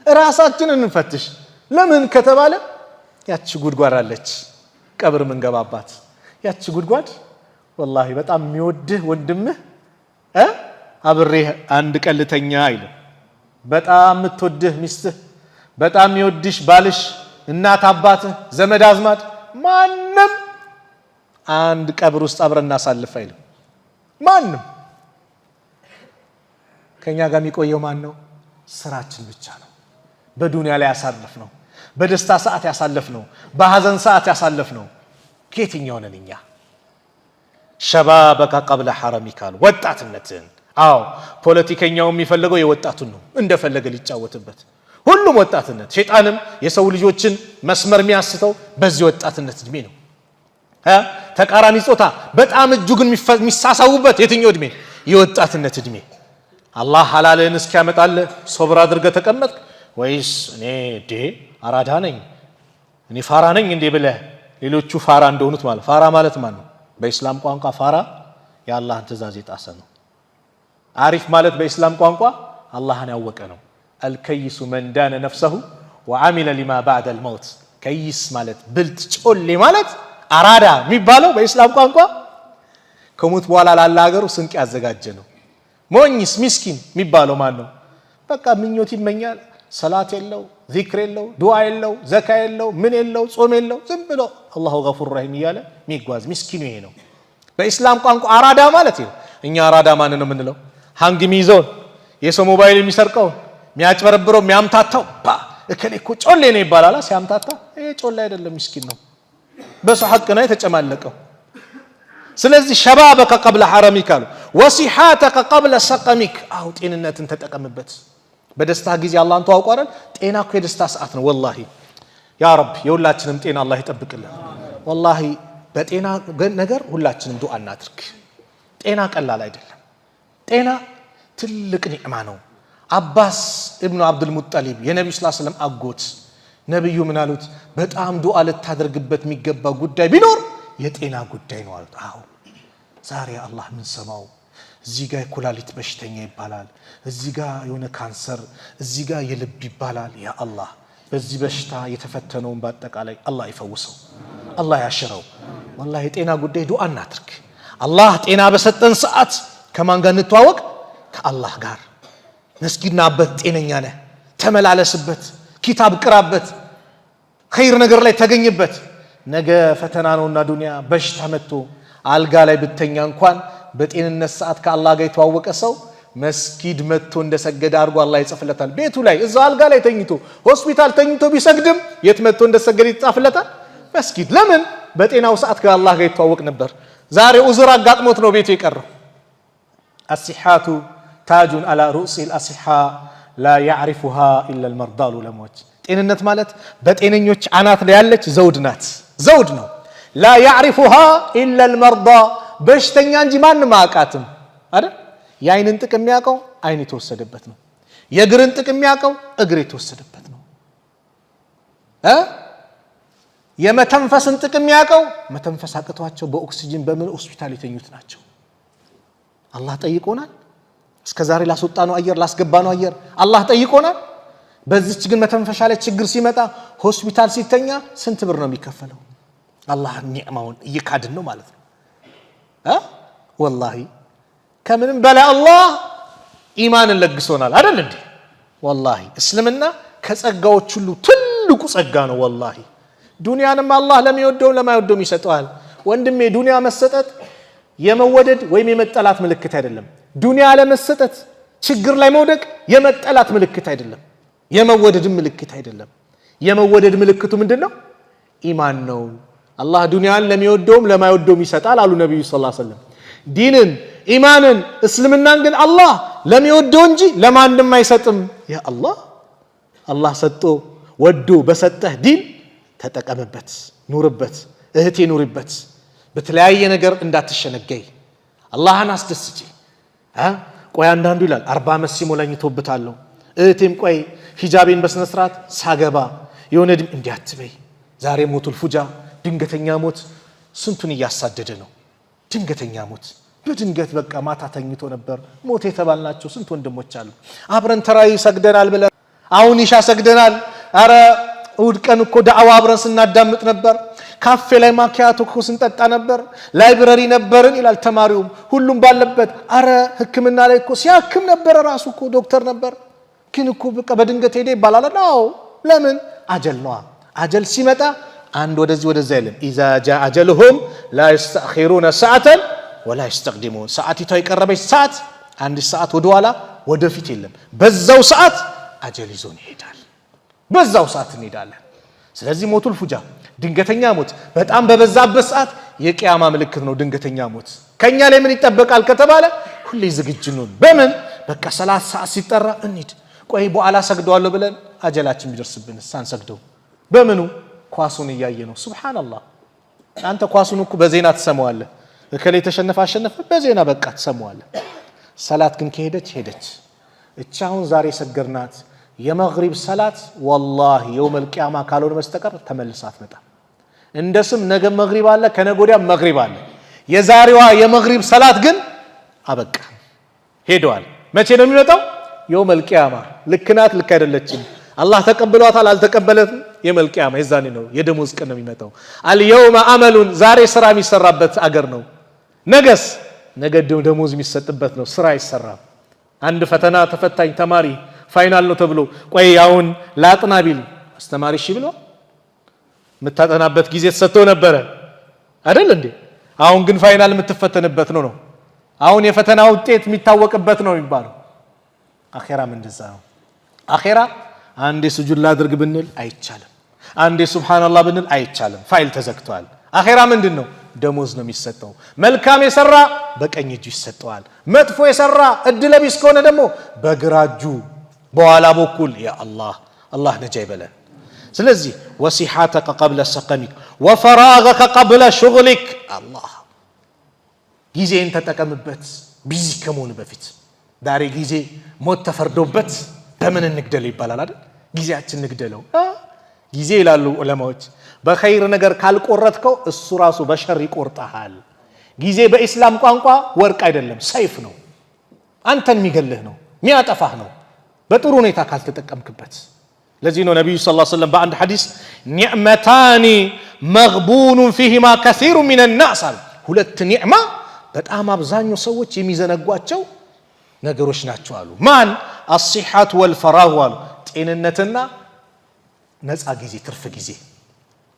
ራሳችንን እንፈትሽ ለምን ከተባለ ያቺ ጉድጓድ አለች ቀብር መንገባባት ያቺ ጉድጓድ والله በጣም የሚወድህ ወንድምህ አብሬህ አንድ ቀልተኛ አይል በጣም የምትወድህ ሚስትህ በጣም የሚወድሽ ባልሽ እናት አባትህ ዘመድ አዝማድ ማንንም አንድ ቀብር ውስጥ አብረን እናሳልፍ አይል ማንንም ከኛ ጋር የሚቆየው ማን ነው ስራችን ብቻ ነው በዱንያ ላይ ያሳለፍነው በደስታ ሰዓት ያሳለፍነው በሐዘን ሰዓት ያሳለፍነው ከየትኛው ነን እኛ ሸባበከ ቀብለ ሐረሚካ ወጣትነትን አዎ ፖለቲከኛው የሚፈልገው የወጣቱን ነው እንደፈለገ ሊጫወትበት ሁሉም ወጣትነት ሸይጣንም የሰው ልጆችን መስመር የሚያስተው በዚህ ወጣትነት እድሜ ነው ተቃራኒ ጾታ በጣም እጅጉን የሚሳሳውበት የትኛው እድሜ የወጣትነት እድሜ አላህ ሐላልን እስኪያመጣልህ ሶብር አድርገህ ተቀመጥክ ወይስ እኔ አራዳ ነኝ እኔ ፋራ ነኝ እንዴ ብለህ ሌሎቹ ፋራ እንደሆኑት ማለት ፋራ ማለት ማን ነው በእስላም ቋንቋ ፋራ የአላህን ትእዛዝ የጣሰ ነው አሪፍ ማለት በእስላም ቋንቋ አላህን ያወቀ ነው الكيس من دان نفسه وعمل لما بعد الموت كيس ማለት ብልጥ ጮሌ ማለት አራዳ የሚባለው በእስላም ቋንቋ ከሞት በኋላ ላለ ሀገሩ ስንቅ ያዘጋጀ ነው ሞኝስ ምስኪን የሚባለው ማን ነው በቃ ምኞት ይመኛል ሰላት የለው ዚክር የለው ዱዓ የለው ዘካ የለው ምን የለው ጾም የለው ዝም ብሎ አላሁ ገፉር ረሂም ይያለ ሚጓዝ ምስኪኑ ይሄ ነው በእስላም ቋንቋ አራዳ ማለት ነው እኛ አራዳ ማን ነው የምንለው ሃንግ ሚዞን የሰው ሞባይል የሚሰርቀው የሚያጭበረብረው የሚያምታታው እከሌ እኮ ጮሌ ነው ይባላል ሲያምታታ ይሄ ጮሌ አይደለም ምስኪን ነው በሱ ሐቅ ነው የተጨማለቀው ስለዚህ ሸባበከ ቀብለ ሐረሚካ ወሲሐተከ ቀብለ ሰቀሚክ አው ጤንነትን ተጠቀምበት በደስታ ጊዜ አላህን ተዋውቀረን ጤና እኮ የደስታ ሰዓት ነው والله ያ ረብ የሁላችንም ጤና አላህ ይጠብቅልን والله በጤና ነገር ሁላችንም ዱዓ እናድርግ ጤና ቀላል አይደለም ጤና ትልቅ ኒዕማ ነው አባስ ኢብኑ አብዱል ሙጠሊብ የነብዩ ሰለላሁ ዐለይሂ ወሰለም አጎት ነብዩ ምን አሉት በጣም ዱዓ ልታደርግበት የሚገባ ጉዳይ ቢኖር የጤና ጉዳይ ነው አሉት አዎ ዛሬ አላህ ምን ሰማው እዚህ ጋር ኩላሊት በሽተኛ ይባላል እዚህ ጋር የሆነ ካንሰር እዚህ ጋር የልብ ይባላል ያ አላህ በዚህ በሽታ የተፈተነውን በአጠቃላይ አላህ ይፈውሰው አላህ ያሽረው والله የጤና ጉዳይ ዱዓ እናድርግ አላህ ጤና በሰጠን ሰዓት ከማን ጋር እንተዋወቅ ከአላህ ጋር መስጊድና አበት ጤነኛ ነህ ተመላለስበት ኪታብ ቅራበት ኸይር ነገር ላይ ተገኝበት ነገ ፈተና ነውና ዱንያ በሽታ መጥቶ አልጋ ላይ ብተኛ እንኳን በጤንነት ሰዓት ከአላህ ጋር የተዋወቀ ሰው መስጊድ መጥቶ እንደሰገደ አድርጎ አላህ ይጽፍለታል ቤቱ ላይ እዛው አልጋ ላይ ተኝቶ ሆስፒታል ተኝቶ ቢሰግድም የት መጥቶ እንደሰገደ ይጻፍለታል መስጊድ ለምን በጤናው ሰዓት ከአላህ ጋር የተዋወቅ ነበር ዛሬ ዑዝር አጋጥሞት ነው ቤቱ የቀረው الصحات تاج على رؤوس الأصحاء لا يعرفها إلا المرضى لموت ጤንነት ማለት በጤነኞች አናት ላይ ያለች ዘውድ ናት ዘውድ ነው لا يعرفها إلا المرضى በሽተኛ እንጂ ማንም አያውቃትም አይደል የአይንን ጥቅም የሚያውቀው አይን የተወሰደበት ነው የእግርን ጥቅም የሚያውቀው እግር የተወሰደበት ነው የመተንፈስን ጥቅም የሚያውቀው መተንፈስ አቅቷቸው በኦክሲጅን በምን ሆስፒታል የተኙት ናቸው አላህ ጠይቆናል እስከዛሬ ላስወጣነው አየር ላስገባነው አየር አላህ ጠይቆናል በዚህች ግን መተንፈሻ ላይ ችግር ሲመጣ ሆስፒታል ሲተኛ ስንት ብር ነው የሚከፈለው አላህ ኒዕማውን ይካድን ነው ማለት ነው والله ከምንም በላይ አላህ ኢማንን ለግሶናል አይደል እንዴ والله እስልምና ከጸጋዎች ሁሉ ትልቁ ጸጋ ነው والله ዱንያንም አላህ ለሚወደው ለማይወደውም ይሰጠዋል። ወንድሜ ዱንያ መሰጠት የመወደድ ወይም የመጠላት ምልክት አይደለም። ዱንያ ለመሰጠት ችግር ላይ መውደቅ የመጠላት ምልክት አይደለም፣ የመወደድም ምልክት አይደለም። የመወደድ ምልክቱ ምንድነው? ኢማን ነው። አላህ ዱንያን ለሚወደውም ለማይወደውም ይሰጣል አሉ ነብዩ ሰለላሁ ዐለይሂ ወሰለም። ዲንን፣ ኢማንን፣ እስልምናን ግን አላህ ለሚወደው እንጂ ለማንም አይሰጥም። ያ አላህ ሰጥቶ ወዶ በሰጠህ ዲን ተጠቀምበት፣ ኑርበት፣ እህቴ ኑርበት። በተለያየ ነገር እንዳትሸነገይ፣ አላህን አስደስቺ። ቆይ አንዳንዱ ይላል 40 ዓመት ሲሞላኝ ተውብታለሁ። እህቴም ቆይ ሂጃቤን በስነ ስርዓት ሳገባ የሆነ እንዲያትበይ። ዛሬ ሞቱል ፉጃ ድንገተኛ ሞት ስንቱን እያሳደደ ነው። ድንገተኛ ሞት በድንገት በቃ ማታ ተኝቶ ነበር ሞት የተባልናቸው ስንት ወንድሞች አሉ። አብረን ተራዊ ሰግደናል ብለን አሁን ኢሻ ሰግደናል። አረ እሑድ ቀን እኮ ዳዕዋ አብረን ስናዳምጥ ነበር። ካፌ ላይ ማኪያቶ እኮ ስንጠጣ ነበር። ላይብረሪ ነበርን ይላል ተማሪውም ሁሉም ባለበት። አረ ህክምና ላይ እኮ ሲያክም ነበር፣ ራሱ እኮ ዶክተር ነበር። ግን እኮ በቃ በድንገት ሄደ ይባላል። አዎ ለምን? አጀል ነዋ። አጀል ሲመጣ አንድ ወደዚህ ወደዛ የለም። ኢዛ ጃ አጀልሁም ላ ይስተእኺሩነ ሰዓተን ወላ ይስተቅዲሙን። ሰዓቲቷ የቀረበች ሰዓት አንድ ሰዓት ወደ ኋላ ወደፊት የለም። በዛው ሰዓት አጀል ይዞን ይሄዳል። በዛው ሰዓት እንሄዳለን። ስለዚህ ሞቱል ፉጃ ድንገተኛ ሞት በጣም በበዛበት ሰዓት የቂያማ ምልክት ነው። ድንገተኛ ሞት ከኛ ላይ ምን ይጠበቃል ከተባለ ሁሌ ዝግጁ ነን። በምን በቃ 30 ሰዓት ሲጠራ እንሂድ። ቆይ በኋላ ሰግደዋለሁ ብለን አጀላችን ቢደርስብን ሳንሰግደው በምኑ ኳሱን እያየ ነው። ሱብሃንአላህ። አንተ ኳሱን እኮ በዜና ትሰማዋለህ። እከሌ ተሸነፈ አሸነፈ በዜና በቃ ትሰማዋለህ። ሰላት ግን ከሄደች ሄደች። እቻውን ዛሬ ሰገርናት የመግሪብ ሰላት ወላሂ የውመል ቂያማ ካልሆነ በስተቀር ተመልሳ አትመጣም። እንደስም ነገ መግሪብ አለ፣ ከነገ ወዲያ መግሪብ አለ። የዛሬዋ የመግሪብ ሰላት ግን አበቃ፣ ሄደዋል። መቼ ነው የሚመጣው? የውመል ቂያማ። ልክ ናት ልክ አይደለችም፣ አላህ ተቀብሏታል አልተቀበለትም፣ የውመል ቂያማ የዛኔ ነው። የደሞዝ ቀን ነው የሚመጣው። አልየውመ አመሉን ዛሬ ስራ የሚሰራበት አገር ነው። ነገስ ነገ ደሞዝ የሚሰጥበት ነው። ስራ አይሰራም። አንድ ፈተና ተፈታኝ ተማሪ ፋይናል ነው ተብሎ ቆይ አሁን ላጥና ቢል አስተማሪ እሺ ብሎ የምታጠናበት ጊዜ ተሰጥቶ ነበረ አይደል እንዴ? አሁን ግን ፋይናል የምትፈተንበት ነው። አሁን የፈተና ውጤት የሚታወቅበት ነው የሚባለው። አኺራም እንደዛ ነው። አኺራ አንዴ ስጁድ ላድርግ ብንል አይቻልም፣ አንዴ ሱብሃንአላህ ብንል አይቻልም። ፋይል ተዘግቷል። አኺራ ምንድነው? ደሞዝ ነው የሚሰጠው። መልካም የሰራ በቀኝ እጁ ይሰጠዋል። መጥፎ የሰራ እድለ ቢስ ከሆነ ደግሞ በግራ እጁ በኋላ በኩል ያ አላህ ነጃ ይበለን። ስለዚህ ወሲሐተከ ቀብለ ሰቀሚክ ወፈራገከ ቀብለ ሹግሊክ። አላህ ጊዜን ተጠቀምበት ቢዚ ከመሆን በፊት። ዛሬ ጊዜ ሞት ተፈርዶበት በምን እንግደል ይባላል አይደል? ጊዜያችን እንግደለው። ጊዜ ይላሉ ዑለማዎች በኸይር ነገር ካልቆረጥከው እሱ ራሱ በሸር ይቆርጣል። ጊዜ በኢስላም ቋንቋ ወርቅ አይደለም ሰይፍ ነው። አንተን የሚገልህ ነው፣ የሚያጠፋህ ነው በጥሩ ሁኔታ ካልተጠቀምክበት። ለዚህ ነው ነብዩ ሰለላሁ ዐለይሂ ወሰለም በአንድ ሐዲስ ኒዕመታኒ መግቡኑን ፊሂማ ከሲሩ ሚነ ናስ አሉ። ሁለት ኒዕማ በጣም አብዛኛው ሰዎች የሚዘነጓቸው ነገሮች ናቸው አሉ። ማን? አሲሐቱ ወልፈራሁ አሉ። ጤንነትና ነፃ ጊዜ ትርፍ ጊዜ።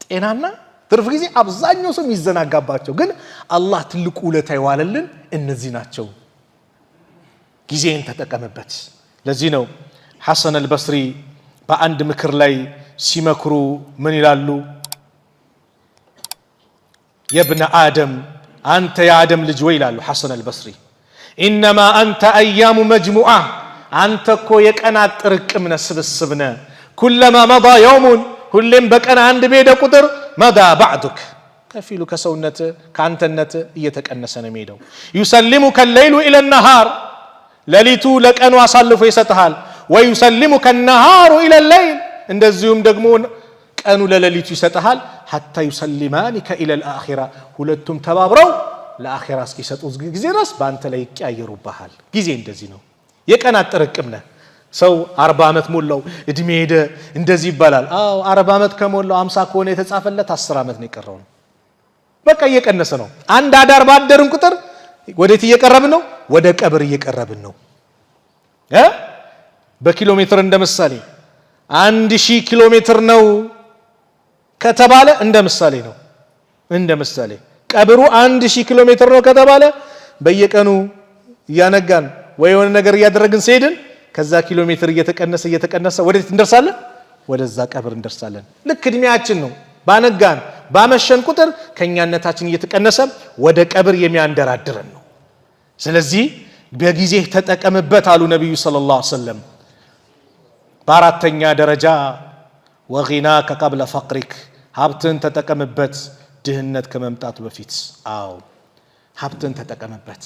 ጤናና ትርፍ ጊዜ አብዛኛው ሰው የሚዘናጋባቸው፣ ግን አላህ ትልቁ ውለታ ይዋለልን እነዚህ ናቸው። ጊዜን ተጠቀምበት። ለዚህ ነው ሐሰን አልበስሪ በአንድ ምክር ላይ ሲመክሩ ምን ይላሉ? የብነ አደም አንተ የአደም ልጅ ወይ ይላሉ ሐሰን አልበስሪ ኢነማ አንተ አያሙ መጅሙዓ፣ አንተ እኮ የቀናት ጥርቅም ነህ ስብስብ ነህ። ኩለማ መዳ የውሙን፣ ሁሌም በቀን አንድ በሄደ ቁጥር መዳ ባዕዱክ፣ ከፊሉ ከሰውነት ከአንተነት እየተቀነሰ ነው የሚሄደው። ዩሰሊሙከ ሌይሉ ኢለ ነሃር፣ ሌሊቱ ለቀኑ አሳልፎ ይሰጥሃል። ወዩሰሊሙከ ነሃሩ ኢለ ሌይል፣ እንደዚሁም ደግሞ ቀኑ ለሌሊቱ ይሰጥሃል። ሐታ ዩሰሊማኒከ ኢለ ልአኺራ፣ ሁለቱም ተባብረው ለአኺራ እስኪሰጡ ጊዜ ድረስ በአንተ ላይ ይቀያየሩብሃል። ጊዜ እንደዚህ ነው፣ የቀናት ጥርቅም ነህ። ሰው 40 ዓመት ሞላው እድሜ ሄደ እንደዚህ ይባላል። አዎ 40 ዓመት ከሞላው 50 ከሆነ የተጻፈለት 10 ዓመት ነው የቀረው። በቃ እየቀነሰ ነው። አንድ አዳር ባደርን ቁጥር ወዴት እየቀረብን ነው? ወደ ቀብር እየቀረብን ነው። በኪሎ ሜትር እንደምሳሌ 1000 ኪሎ ሜትር ነው ከተባለ እንደ ምሳሌ ነው። እንደ ምሳሌ ቀብሩ 1000 ኪሎ ሜትር ነው ከተባለ በየቀኑ ያነጋን ወይ የሆነ ነገር ያደረግን ሲሄድን ከዛ ኪሎ ሜትር እየተቀነሰ ወዴት እንደርሳለን? ወደዛ ቀብር እንደርሳለን። ልክ እድሜያችን ነው። ባነጋን ባመሸን ቁጥር ከኛነታችን እየተቀነሰ ወደ ቀብር የሚያንደራድረን ነው። ስለዚህ በጊዜ ተጠቀምበት አሉ ነብዩ ሰለላሁ ዐለይሂ ወሰለም። በአራተኛ ደረጃ ወጊናከ ቀብለ ፈቅሪክ ሀብትን ተጠቀምበት ድህነት ከመምጣቱ በፊት። አዎ ሀብትን ተጠቀምበት።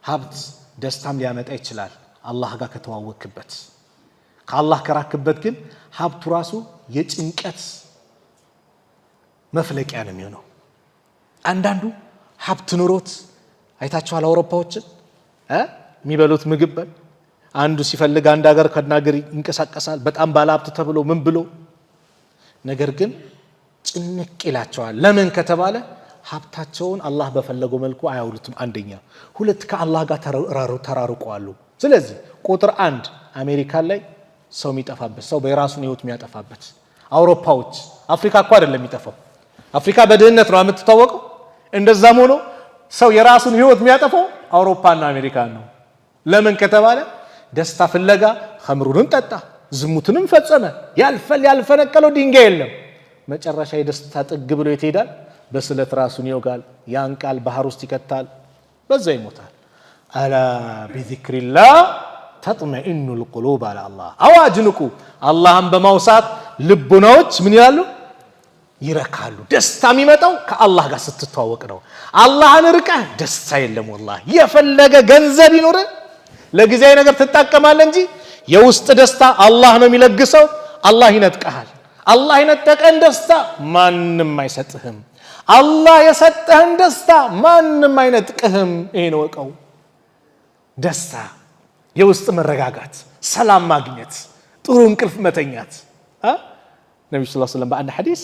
ሀብት ደስታም ሊያመጣ ይችላል አላህ ጋር ከተዋወክበት። ከአላህ ከራክበት ግን ሀብቱ ራሱ የጭንቀት መፍለቂያ ነው የሚሆነው። አንዳንዱ ሀብት ኑሮት አይታችኋል አውሮፓዎችን የሚበሉት ምግብ አንዱ ሲፈልግ አንድ ሀገር ከናገር ይንቀሳቀሳል በጣም ባለ ሀብት ተብሎ ምን ብሎ ነገር ግን ጭንቅ ይላቸዋል። ለምን ከተባለ ሀብታቸውን አላህ በፈለገው መልኩ አያውሉትም። አንደኛ ሁለት ከአላህ ጋር ተራርቀዋል። ስለዚህ ቁጥር 1 አሜሪካን ላይ ሰው የሚጠፋበት ሰው በራሱን ህይወት የሚያጠፋበት አውሮፓዎች አፍሪካ እኮ አይደለም የሚጠፋው አፍሪካ በድህነት ነው የምትታወቀው። እንደዛም ሆኖ ሰው የራሱን ህይወት የሚያጠፋው አውሮፓና አሜሪካ ነው። ለምን ከተባለ ደስታ ፍለጋ ኸምሩንም ጠጣ ዝሙትንም ፈጸመ ያልፈነቀለው ድንጋይ የለም። መጨረሻ የደስታ ጥግ ብሎ ይሄዳል። በስለት ራሱን ይወጋል፣ ያንቃል፣ ባህር ውስጥ ይከታል፣ በዛ ይሞታል። አላ ቢዚክሪላህ ተጥመኢኑል ቁሉብ አለ አላህ። አዋጅ ንቁ፣ አላህን በማውሳት ልቡናዎች ምን ይላሉ? ይረካሉ። ደስታ የሚመጣው ከአላህ ጋር ስትተዋወቅ ነው። አላህን ርቀህ ደስታ የለም። ወላሂ የፈለገ ገንዘብ ይኖር ለጊዜያዊ ነገር ትጠቀማለህ እንጂ የውስጥ ደስታ አላህ ነው የሚለግሰው። አላህ ይነጥቀሃል። አላህ የነጠቀን ደስታ ማንም አይሰጥህም። አላህ የሰጠህን ደስታ ማንም አይነጥቅህም። ይሄን ወቀው። ደስታ የውስጥ መረጋጋት፣ ሰላም ማግኘት፣ ጥሩ እንቅልፍ መተኛት። ነብዩ ሰለላሁ ዐለይሂ ወሰለም በአንድ ሐዲስ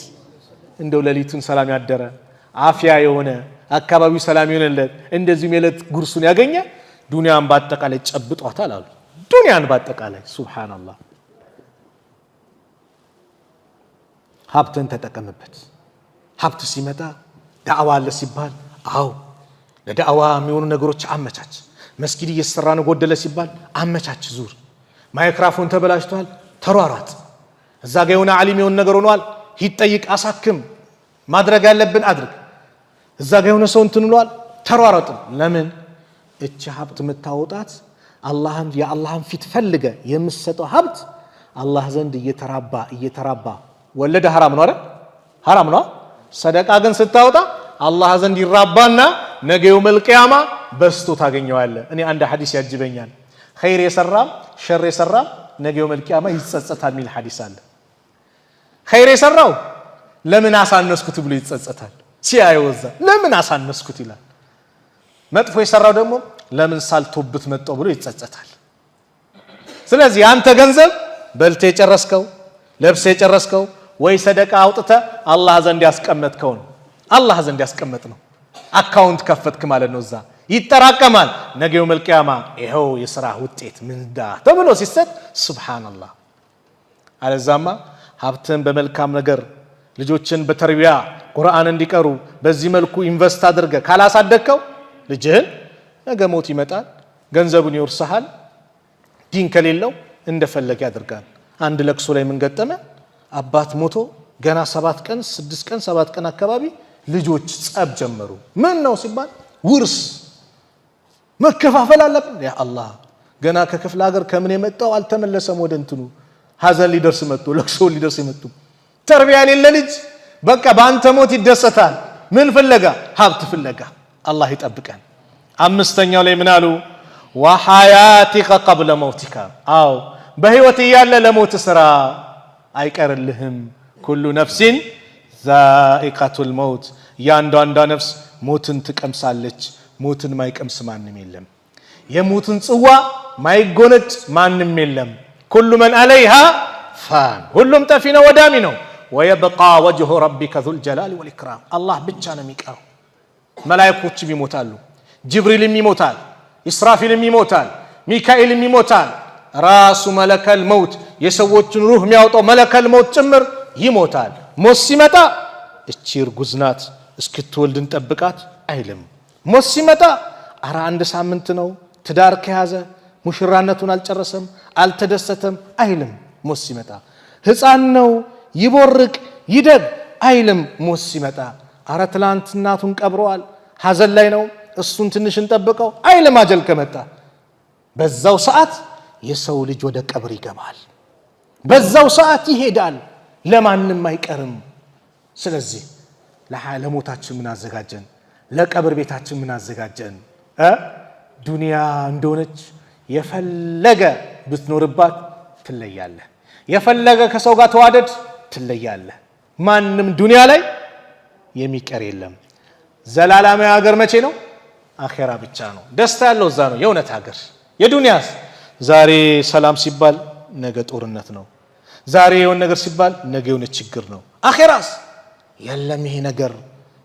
እንደው ሌሊቱን ሰላም ያደረ አፊያ የሆነ አካባቢው ሰላም የሆነለት እንደዚህም የለት ጉርሱን ያገኘ ዱንያን በአጠቃላይ ጨብጧታል አሉ። ዱንያን በአጠቃላይ ሱብሃንአላህ። ሀብትን ተጠቀምበት። ሀብት ሲመጣ ዳዕዋ አለ ሲባል አው ለዳዕዋ የሚሆኑ ነገሮች አመቻች። መስጊድ እየሰራ ነው ጎደለ ሲባል አመቻች። ዙር ማይክሮፎን ተበላሽቷል ተሯሯጥ። እዛ ጋር የሆነ ዓሊም የሆነ ነገር ሆኗል ሂድ ጠይቅ፣ አሳክም፣ ማድረግ ያለብን አድርግ። እዛ ጋር የሆነ ሰው እንትን ሆኗል ተሯሯጥ። ለምን እቺ ሀብት የምታወጣት አላህን የአላህን ፊት ፈልገ የምትሰጠው ሀብት አላህ ዘንድ እየተራባ ወለደ ሐራም ነው አይደል? ሐራም ነው። ሰደቃ ግን ስታወጣ አላህ ዘንድ ይራባና ነገ የውመል ቂያማ በስቶ ታገኘዋለህ። እኔ አንድ ሐዲስ ያጅበኛል። ኸይር የሰራም ሸር የሰራም ነገ የውመል ቂያማ ይጸጸታል የሚል ሐዲስ አለ። ኸይር የሰራው ለምን አሳነስኩት ብሎ ይጸጸታል። ሲያየውዛ ለምን አሳነስኩት ይላል። መጥፎ የሰራው ደግሞ ለምን ሳልቶብት መጣው ብሎ ይጸጸታል። ስለዚህ አንተ ገንዘብ በልተ የጨረስከው ለብሰ የጨረስከው ወይ ሰደቃ አውጥተ አላህ ዘንድ ያስቀመጥከው ነው። አላህ ዘንድ ያስቀመጥ ነው። አካውንት ከፈትክ ማለት ነው። እዛ ይጠራቀማል። ነገ የውመል ቂያማ ይሄው የሥራ ውጤት ምንዳ ተብሎ ሲሰጥ ሱብሃንአላህ። አለዛማ ሀብትን በመልካም ነገር ልጆችን በተርቢያ ቁርአን እንዲቀሩ በዚህ መልኩ ኢንቨስት አድርገ ካላሳደግከው ልጅህን ነገ ሞት ይመጣል፣ ገንዘቡን ይወርሳል። ዲን ከሌለው እንደፈለገ ያደርጋል። አንድ ለቅሶ ላይ ምን ገጠመ? አባት ሞቶ ገና 7 ቀን 6 ቀን 7 ቀን አካባቢ ልጆች ጸብ ጀመሩ። ምን ነው ሲባል ውርስ መከፋፈል አለብን። ያ አላህ ገና ከክፍለ ሀገር ከምን የመጣው አልተመለሰም ወደ እንትኑ ሀዘን ሊደርስ መጥቶ ለቅሶ ሊደርስ መጥቶ ተርቢያ የሌለ ልጅ በቃ በአንተ ሞት ይደሰታል። ምን ፍለጋ? ሀብት ፍለጋ። አላህ ይጠብቀን። አምስተኛው ላይ ምን አሉ? ወሐያቲከ ቀብለ መውቲካ። አው በህይወት እያለ ለሞት ስራ አይቀርልህም። ኩሉ ነፍሲን ዛኢቀቱል መውት፣ ያንዳንዷ ነፍስ ሞትን ትቀምሳለች። ሞትን ማይቀምስ ማንም የለም። የሞትን ጽዋ ማይጎነጭ ማንም የለም። ኩሉ መን አለይሃ ፋን፣ ሁሉም ጠፊ ነው ወዳሚ ነው። ወየብቃ ወጅሁ ረቢከ ዙል ጀላሊ ወልኢክራም፣ አላህ ብቻ ነው የሚቀረው። መላእክቶችም ይሞታሉ፣ ጅብሪልም ይሞታል፣ ኢስራፊልም ይሞታል፣ ሚካኤልም ይሞታል። ራሱ መለከል መውት የሰዎችን ሩህ የሚያወጣው መለከል መውት ጭምር ይሞታል። ሞት ሲመጣ እቺ እርጉዝ ናት እስክትወልድ እንጠብቃት አይልም። ሞት ሲመጣ አራ አንድ ሳምንት ነው ትዳር ከያዘ ሙሽራነቱን አልጨረሰም አልተደሰተም አይልም። ሞት ሲመጣ ህፃን ነው ይቦርቅ ይደግ አይልም። ሞት ሲመጣ አራ ትላንት እናቱን ቀብረዋል ሐዘን ላይ ነው እሱን ትንሽ እንጠብቀው አይልም። አጀል ከመጣ በዛው ሰዓት የሰው ልጅ ወደ ቀብር ይገባል። በዛው ሰዓት ይሄዳል፣ ለማንም አይቀርም። ስለዚህ ለሞታችን ምን አዘጋጀን? ለቀብር ቤታችን ምን አዘጋጀን? ዱንያ እንደሆነች የፈለገ ብትኖርባት ትለያለህ። የፈለገ ከሰው ጋር ተዋደድ ትለያለህ። ማንም ዱንያ ላይ የሚቀር የለም። ዘላለማዊ ሀገር መቼ ነው? አኺራ ብቻ ነው። ደስታ ያለው እዛ ነው የእውነት ሀገር። የዱንያስ ዛሬ ሰላም ሲባል ነገ ጦርነት ነው። ዛሬ የሆነ ነገር ሲባል ነገ የሆነ ችግር ነው። አኺራስ የለም ይሄ ነገር።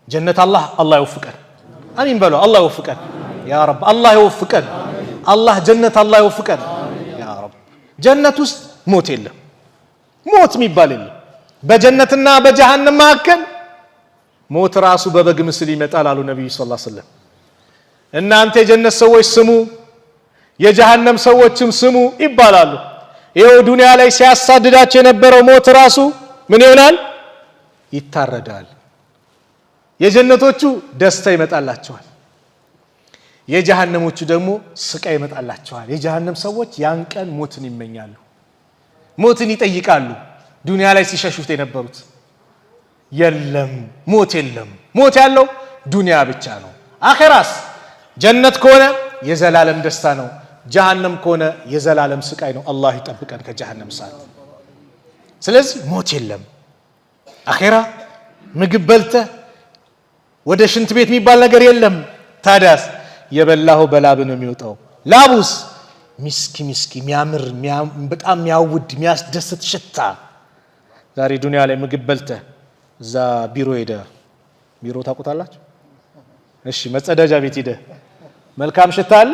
ጀነት አላህ ይወፍቀን። አሚን በሉ። አላህ ይወፍቀን ያ ረብ። አላህ ይወፍቀን። አላህ ጀነት አላህ ይወፍቀን ያ ረብ። ጀነት ውስጥ ሞት የለም። ሞት የሚባል የለም። በጀነትና በጀሃነም መካከል ሞት ራሱ በበግ ምስል ይመጣል አሉ ነብዩ ሰለላሁ ዐለይሂ ወሰለም። እናንተ የጀነት ሰዎች ስሙ የጀሃነም ሰዎችም ስሙ ይባላሉ። ይሄው ዱንያ ላይ ሲያሳድዳቸው የነበረው ሞት ራሱ ምን ይሆናል? ይታረዳል። የጀነቶቹ ደስታ ይመጣላቸዋል፣ የጀሃነሞቹ ደግሞ ስቃይ ይመጣላቸዋል። የጀሃነም ሰዎች ያን ቀን ሞትን ይመኛሉ፣ ሞትን ይጠይቃሉ። ዱንያ ላይ ሲሸሹት የነበሩት የለም ሞት የለም። ሞት ያለው ዱንያ ብቻ ነው። አኺራስ ጀነት ከሆነ የዘላለም ደስታ ነው፣ ጀሃነም ከሆነ የዘላለም ስቃይ ነው። አላህ ይጠብቀን ከጀሃነም እሳት። ስለዚህ ሞት የለም። አኺራ ምግብ በልተህ ወደ ሽንት ቤት የሚባል ነገር የለም። ታዲያስ የበላሁ በላብ ነው የሚወጣው። ላቡስ ሚስኪ የሚያምር በጣም የሚያውድ የሚያስደስት ሽታ። ዛሬ ዱንያ ላይ ምግብ በልተህ እዛ ቢሮ ሄደህ ቢሮ ታውቁታላችሁ? እሺ መጸዳጃ ቤት ሄደህ መልካም ሽታ አለ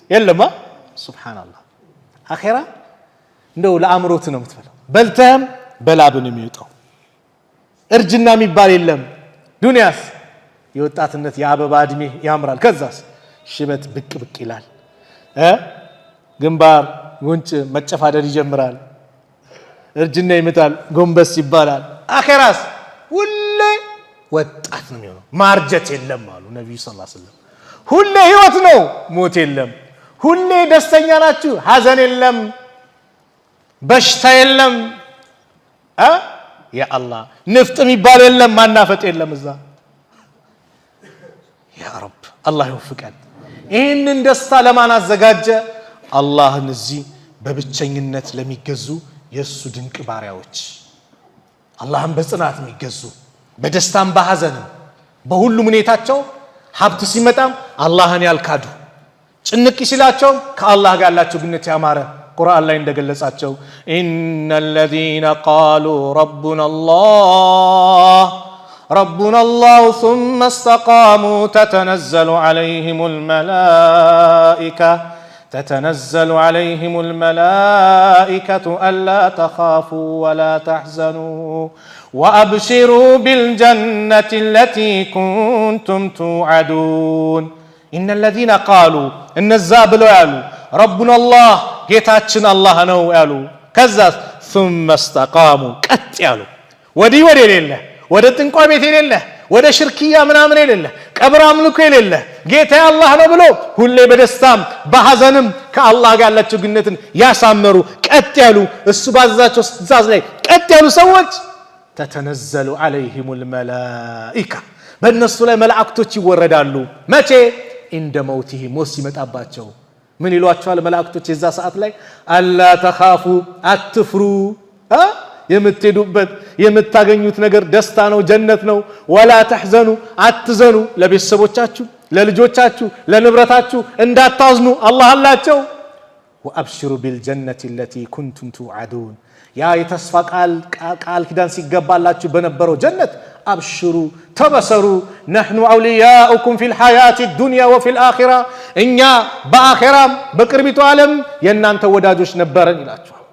የለማ? ሱብሃንአላህ። አኺራ እንደው ለአምሮት ነው የምትበላው። በልተህም በላብ ነው የሚወጣው። እርጅና የሚባል የለም። ዱንያስ የወጣትነት የአበባ እድሜ ያምራል። ከዛስ ሽበት ብቅ ይላል። ግንባር ጉንጭ መጨፋደድ ይጀምራል። እርጅና ይመጣል፣ ጎንበስ ይባላል። አኺራስ ሁሌ ወጣት ነው የሚሆነው። ማርጀት የለም አሉ ነብዩ ሰለላሁ ዐለይሂ ወሰለም። ሁሌ ህይወት ነው፣ ሞት የለም። ሁሌ ደስተኛ ናችሁ፣ ሐዘን የለም፣ በሽታ የለም። ያ አላህ ንፍጥ የሚባል የለም፣ ማናፈጥ የለም እዛ። ያ ረብ አላህ ይወፍቀን። ይህንን ደስታ ለማን አዘጋጀ? አላህን እዚህ በብቸኝነት ለሚገዙ የእሱ ድንቅ ባሪያዎች፣ አላህን በጽናት የሚገዙ በደስታም በሐዘንም በሁሉም ሁኔታቸው ሀብት ሲመጣም አላህን ያልካዱ፣ ጭንቅ ሲላቸው ከአላህ ጋር ያላቸው ግንኙነት ያማረ ቁርአን ላይ እንደገለጻቸው ኢነል ለዚነ ቃሉ ረቡና አላህ ثم استقاموا تتنزل عليهم الملائكة ألا تخافوا ولا تحزنوا وأبشروا بالجنة التي كنتم توعدون إن الذين قالوا إن الزابلوا يالو ربنا الله ጌታችን አላህ ነው ያሉ። ከዛ ثم استقاموا ቀጥ ያሉ ወዲህ የሌለ ወደ ጥንቋይ ቤት የሌለ ወደ ሽርክያ ምናምን የሌለ ቀብር አምልኮ የሌለ ጌታ አላህ ነው ብሎ ሁሌ በደስታም በሐዘንም ከአላህ ጋር ያላቸው ግንኙነትን ያሳመሩ ቀጥ ያሉ እሱ ባዛቸው ትእዛዝ ላይ ቀጥ ያሉ ሰዎች ተተነዘሉ عليهم الملائكة በእነሱ ላይ መላእክቶች ይወረዳሉ። መቼ? እንደ ሞትህ ሞት ሲመጣባቸው ምን ይሏቸዋል መላእክቶች የዛ ሰዓት ላይ? አላ ተኻፉ አትፍሩ፣ የምትሄዱበት የምታገኙት ነገር ደስታ ነው፣ ጀነት ነው። ወላ ተሕዘኑ አትዘኑ፣ ለቤተሰቦቻችሁ ለልጆቻችሁ ለንብረታችሁ እንዳታዝኑ አላህ አላቸው። ወአብሽሩ ቢልጀነቲ التي كنتم توعدون ያ የተስፋ ቃል ኪዳን ሲገባላችሁ በነበረው ጀነት አብሽሩ ተበሰሩ። نحن أولياؤكم في الحياة الدنيا وفي الآخرة እኛ በአኺራም በቅርቢቱ ዓለም የእናንተ ወዳጆች ነበርን ይላችኋል።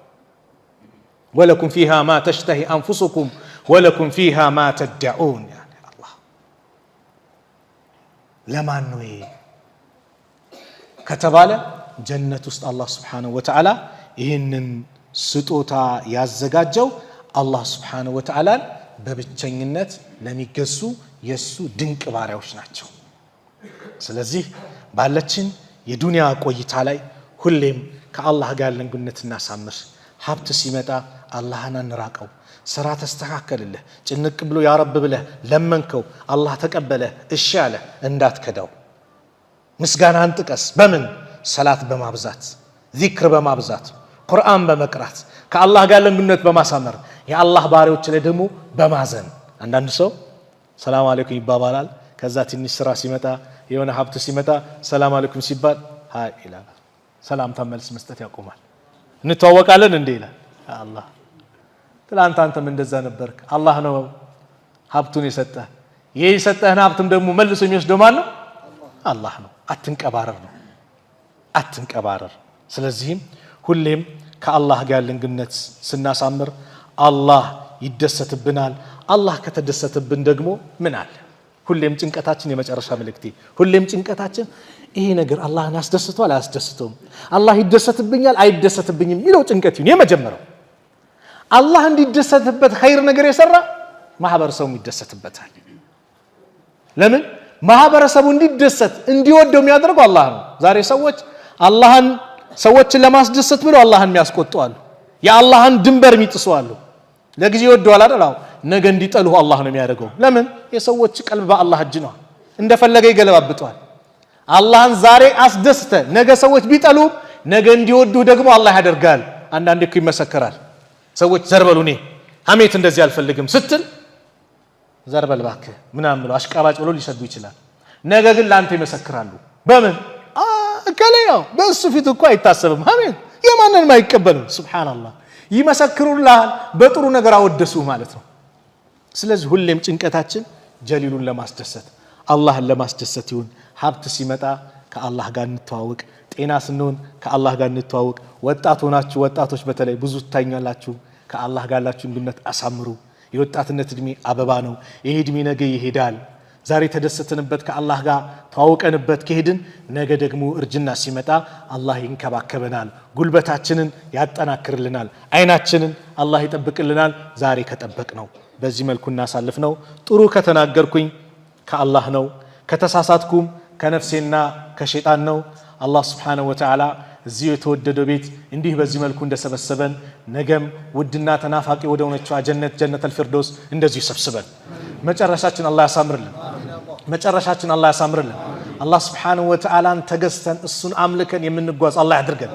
ولكم فيها ما تشتهي أنفسكم ወለኩም ፊሃ ማ ተደዑን አላህ ለማን ነው ከተባለ ጀነት ውስጥ አላህ Subhanahu Wa Ta'ala ይህንን ስጦታ ያዘጋጀው አላህ Subhanahu Wa Ta'ala በብቸኝነት ለሚገዙ የሱ ድንቅ ባሪያዎች ናቸው። ስለዚህ ባለችን የዱንያ ቆይታ ላይ ሁሌም ከአላህ ጋር ያለን ግንኙነት እናሳምር። ሀብት ሲመጣ አላህን አንራቀው። ስራ ተስተካከለልህ ጭንቅ ብሎ ያ ረብ ብለህ ለመንከው አላህ ተቀበለ እሺ አለ እንዳትከዳው። ምስጋናን ጥቀስ በምን ሰላት በማብዛት ዚክር በማብዛት ቁርአን በመቅራት ከአላህ ጋር ያለን ግንኙነት በማሳመር የአላህ ባሪያዎች ላይ ደግሞ በማዘን። አንዳንድ ሰው ሰላም አለይኩም ይባባላል። ከዛ ትንሽ ስራ ሲመጣ የሆነ ሀብት ሲመጣ ሰላም አለይኩም ሲባል ሃይ ይላል። ሰላም ተመልስ መስጠት ያቆማል። እንተዋወቃለን እንዴ ይላል። አላህ ትላንት አንተም እንደዛ ነበርክ። አላህ ነው ሀብቱን የሰጠህ። ይሄ የሰጠህን ሀብትም ደግሞ መልሶ የሚወስደው ማን ነው? አላህ ነው። አትንቀባረር ነው አትንቀባረር። ስለዚህም ሁሌም ከአላህ ጋር ያለን ግንኙነት ስናሳምር አላህ ይደሰትብናል። አላህ ከተደሰተብን ደግሞ ምን አለ? ሁሌም ጭንቀታችን የመጨረሻ መልእክቴ ሁሌም ጭንቀታችን ይሄ ነገር አላህን ያስደስተዋል አያስደስተውም፣ አላህ ይደሰትብኛል አይደሰትብኝም የሚለው ጭንቀት ይሁን። የመጀመሪያው አላህ እንዲደሰትበት ኸይር ነገር የሰራ ማህበረሰቡ ይደሰትበታል። ለምን? ማህበረሰቡ እንዲደሰት እንዲወደው የሚያደርገው አላህ ነው። ዛሬ ሰዎችን ለማስደሰት ብለው አላህን የሚያስቆጡ አሉ። የአላህን ድንበር የሚጥሱ አሉ። ለጊዜው ይወደዋል አይደል? ነገ እንዲጠሉህ አላህ ነው የሚያደርገው። ለምን? የሰዎች ቀልብ በአላህ እጅ ነው። እንደፈለገ ይገለባብጠዋል። አላህን ዛሬ አስደስተ ነገ ሰዎች ቢጠሉ ነገ እንዲወዱህ ደግሞ አላህ ያደርጋል። አንዳንዴ እኮ ይመሰከራል። ሰዎች ዘርበሉ እኔ ሐሜት እንደዚህ አልፈልግም ስትል ዘርበል እባክህ ምናምን ብለው አሽቃባጭ ብለው ሊሰዱ ይችላል። ነገ ግን ላንተ ይመሰክራሉ። በምን? ከለያው በእሱ ፊት እኮ አይታሰብም። ሐሜት የማንንም አይቀበልም። ሱብሃንአላህ ይመሰክሩልሃል። በጥሩ ነገር አወደሱ ማለት ነው። ስለዚህ ሁሌም ጭንቀታችን ጀሊሉን ለማስደሰት አላህን ለማስደሰት ይሁን። ሀብት ሲመጣ ከአላህ ጋር እንተዋወቅ። ጤና ስንሆን ከአላህ ጋር እንተዋወቅ። ወጣት ሆናችሁ ወጣቶች በተለይ ብዙ ታኛላችሁ፣ ከአላህ ጋር ያላችሁ ግንኙነት አሳምሩ። የወጣትነት እድሜ አበባ ነው። ይሄ እድሜ ነገ ይሄዳል። ዛሬ ተደሰተንበት ከአላህ ጋር ተዋውቀንበት ከሄድን ነገ ደግሞ እርጅና ሲመጣ አላህ ይንከባከበናል፣ ጉልበታችንን ያጠናክርልናል፣ አይናችንን አላህ ይጠብቅልናል። ዛሬ ከጠበቅ ነው በዚህ መልኩ እናሳልፍ ነው። ጥሩ ከተናገርኩኝ ከአላህ ነው፣ ከተሳሳትኩም ከነፍሴና ከሸይጣን ነው። አላህ Subhanahu Wa Ta'ala እዚህ የተወደደው ቤት እንዲህ በዚህ መልኩ እንደሰበሰበን ነገም ውድና ተናፋቂ ወደ ሆነችው ጀነተል ፊርደውስ እንደዚህ ይሰብስበን። መጨረሻችን አላህ ያሳምርልን። መጨረሻችን አላህ ያሳምርልን። አላህ Subhanahu Wa Ta'ala ተገዝተን እሱን አምልከን የምንጓዝ አላህ ያድርገን።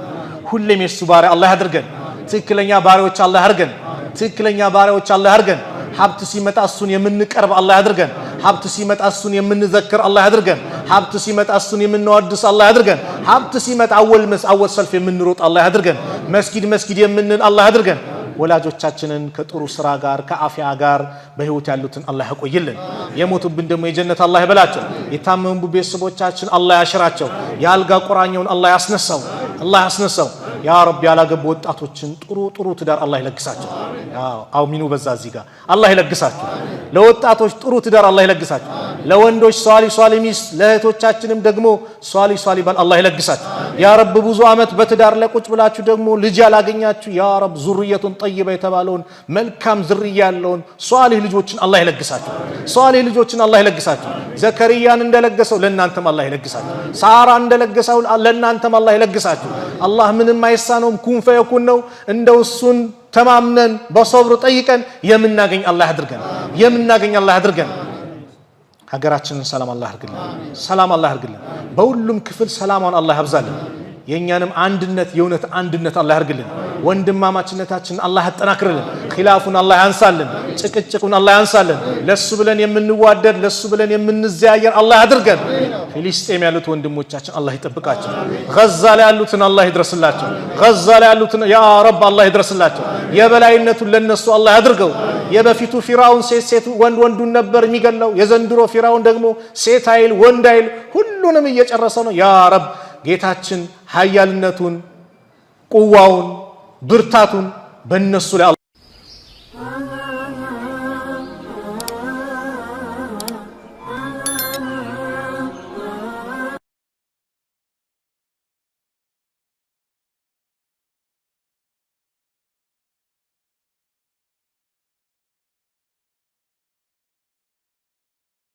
ሁሌም የሱ ባሪያ አላህ ያድርገን። ትክክለኛ ባሪያዎች አላህ ያድርገን። ትክክለኛ ባሪያዎች አላህ ያድርገን። ሀብት ሲመጣ እሱን የምንቀርብ አላህ ያድርገን። ሀብት ሲመጣ እሱን የምንዘክር አላህ ያድርገን። ሀብት ሲመጣ እሱን የምንወድስ አላህ ያድርገን። ሀብት ሲመጣ አወል ሰልፍ የምንሮጥ አላህ ያድርገን። መስጊድ የምንል አላህ ያድርገን። ወላጆቻችንን ከጥሩ ስራ ጋር ከአፊያ ጋር በህይወት ያሉትን አላህ ያቆይልን። የሞቱብን ደግሞ የጀነት አላህ ይበላቸው። የታመሙ ቤተሰቦቻችን አላህ ያሽራቸው። የአልጋ ቁራኛውን አላህ ያስነሳው። ያ ረብ ያላገቡ ወጣቶችን ጥሩ ትዳር አላህ ይለግሳቸው። አሚኑ በዛ እዚህ ጋር አላህ ይለግሳቸው። ለወጣቶች ጥሩ ትዳር አላህ ይለግሳቸው። ለወንዶች ሷሊ ሚስት፣ ለእህቶቻችንም ደግሞ ሷሊ ባል አላህ ይለግሳቸው። ያ ረብ ብዙ አመት በትዳር ላይ ቁጭ ብላችሁ ደግሞ ልጅ ያላገኛችሁ ያ ረብ ዙርየቱን ጠይባ የተባለውን መልካም ዝርያ ያለውን ሷሊህ ልጆችን አላህ ይለግሳችሁ። ዘከሪያን እንደለገሰው ለእናንተም አላህ ይለግሳችሁ። ሳራ እንደለገሰው ለእናንተም አላህ ይለግሳችሁ። አላህ ምንም አይሳነውም፣ ኩን ፈየኩን ነው። እንደው እሱን ተማምነን በሶብር ጠይቀን የምናገኝ አላህ ያድርገን። ሀገራችንን ሰላም አላህ ያድርግልን። በሁሉም ክፍል ሰላማን አላህ ያብዛልን። የኛንም አንድነት የእውነት አንድነት አላህ ያድርግልን። ወንድማማችነታችንን አላህ ያጠናክርልን። ኺላፉን አላህ ያንሳልን። ጭቅጭቁን አላህ ያንሳልን። ለሱ ብለን የምንዋደድ ለሱ ብለን የምንዘያየር አላህ ያድርገን። ፊሊስጤም ያሉት ወንድሞቻችን አላህ ይጠብቃቸው። ጋዛ ላይ ያሉትን አላህ ይድረስላቸው። ያ ረብ አላህ ይድረስላቸው። የበላይነቱን ለነሱ አላህ ያድርገው። የበፊቱ ፊራውን ሴት ወንዱን ነበር የሚገለው። የዘንድሮ ፊራውን ደግሞ ሴት አይል ወንድ አይል ሁሉንም እየጨረሰ ነው። ያ ረብ ጌታችን ኃያልነቱን ቁዋውን ብርታቱን በእነሱ ላይ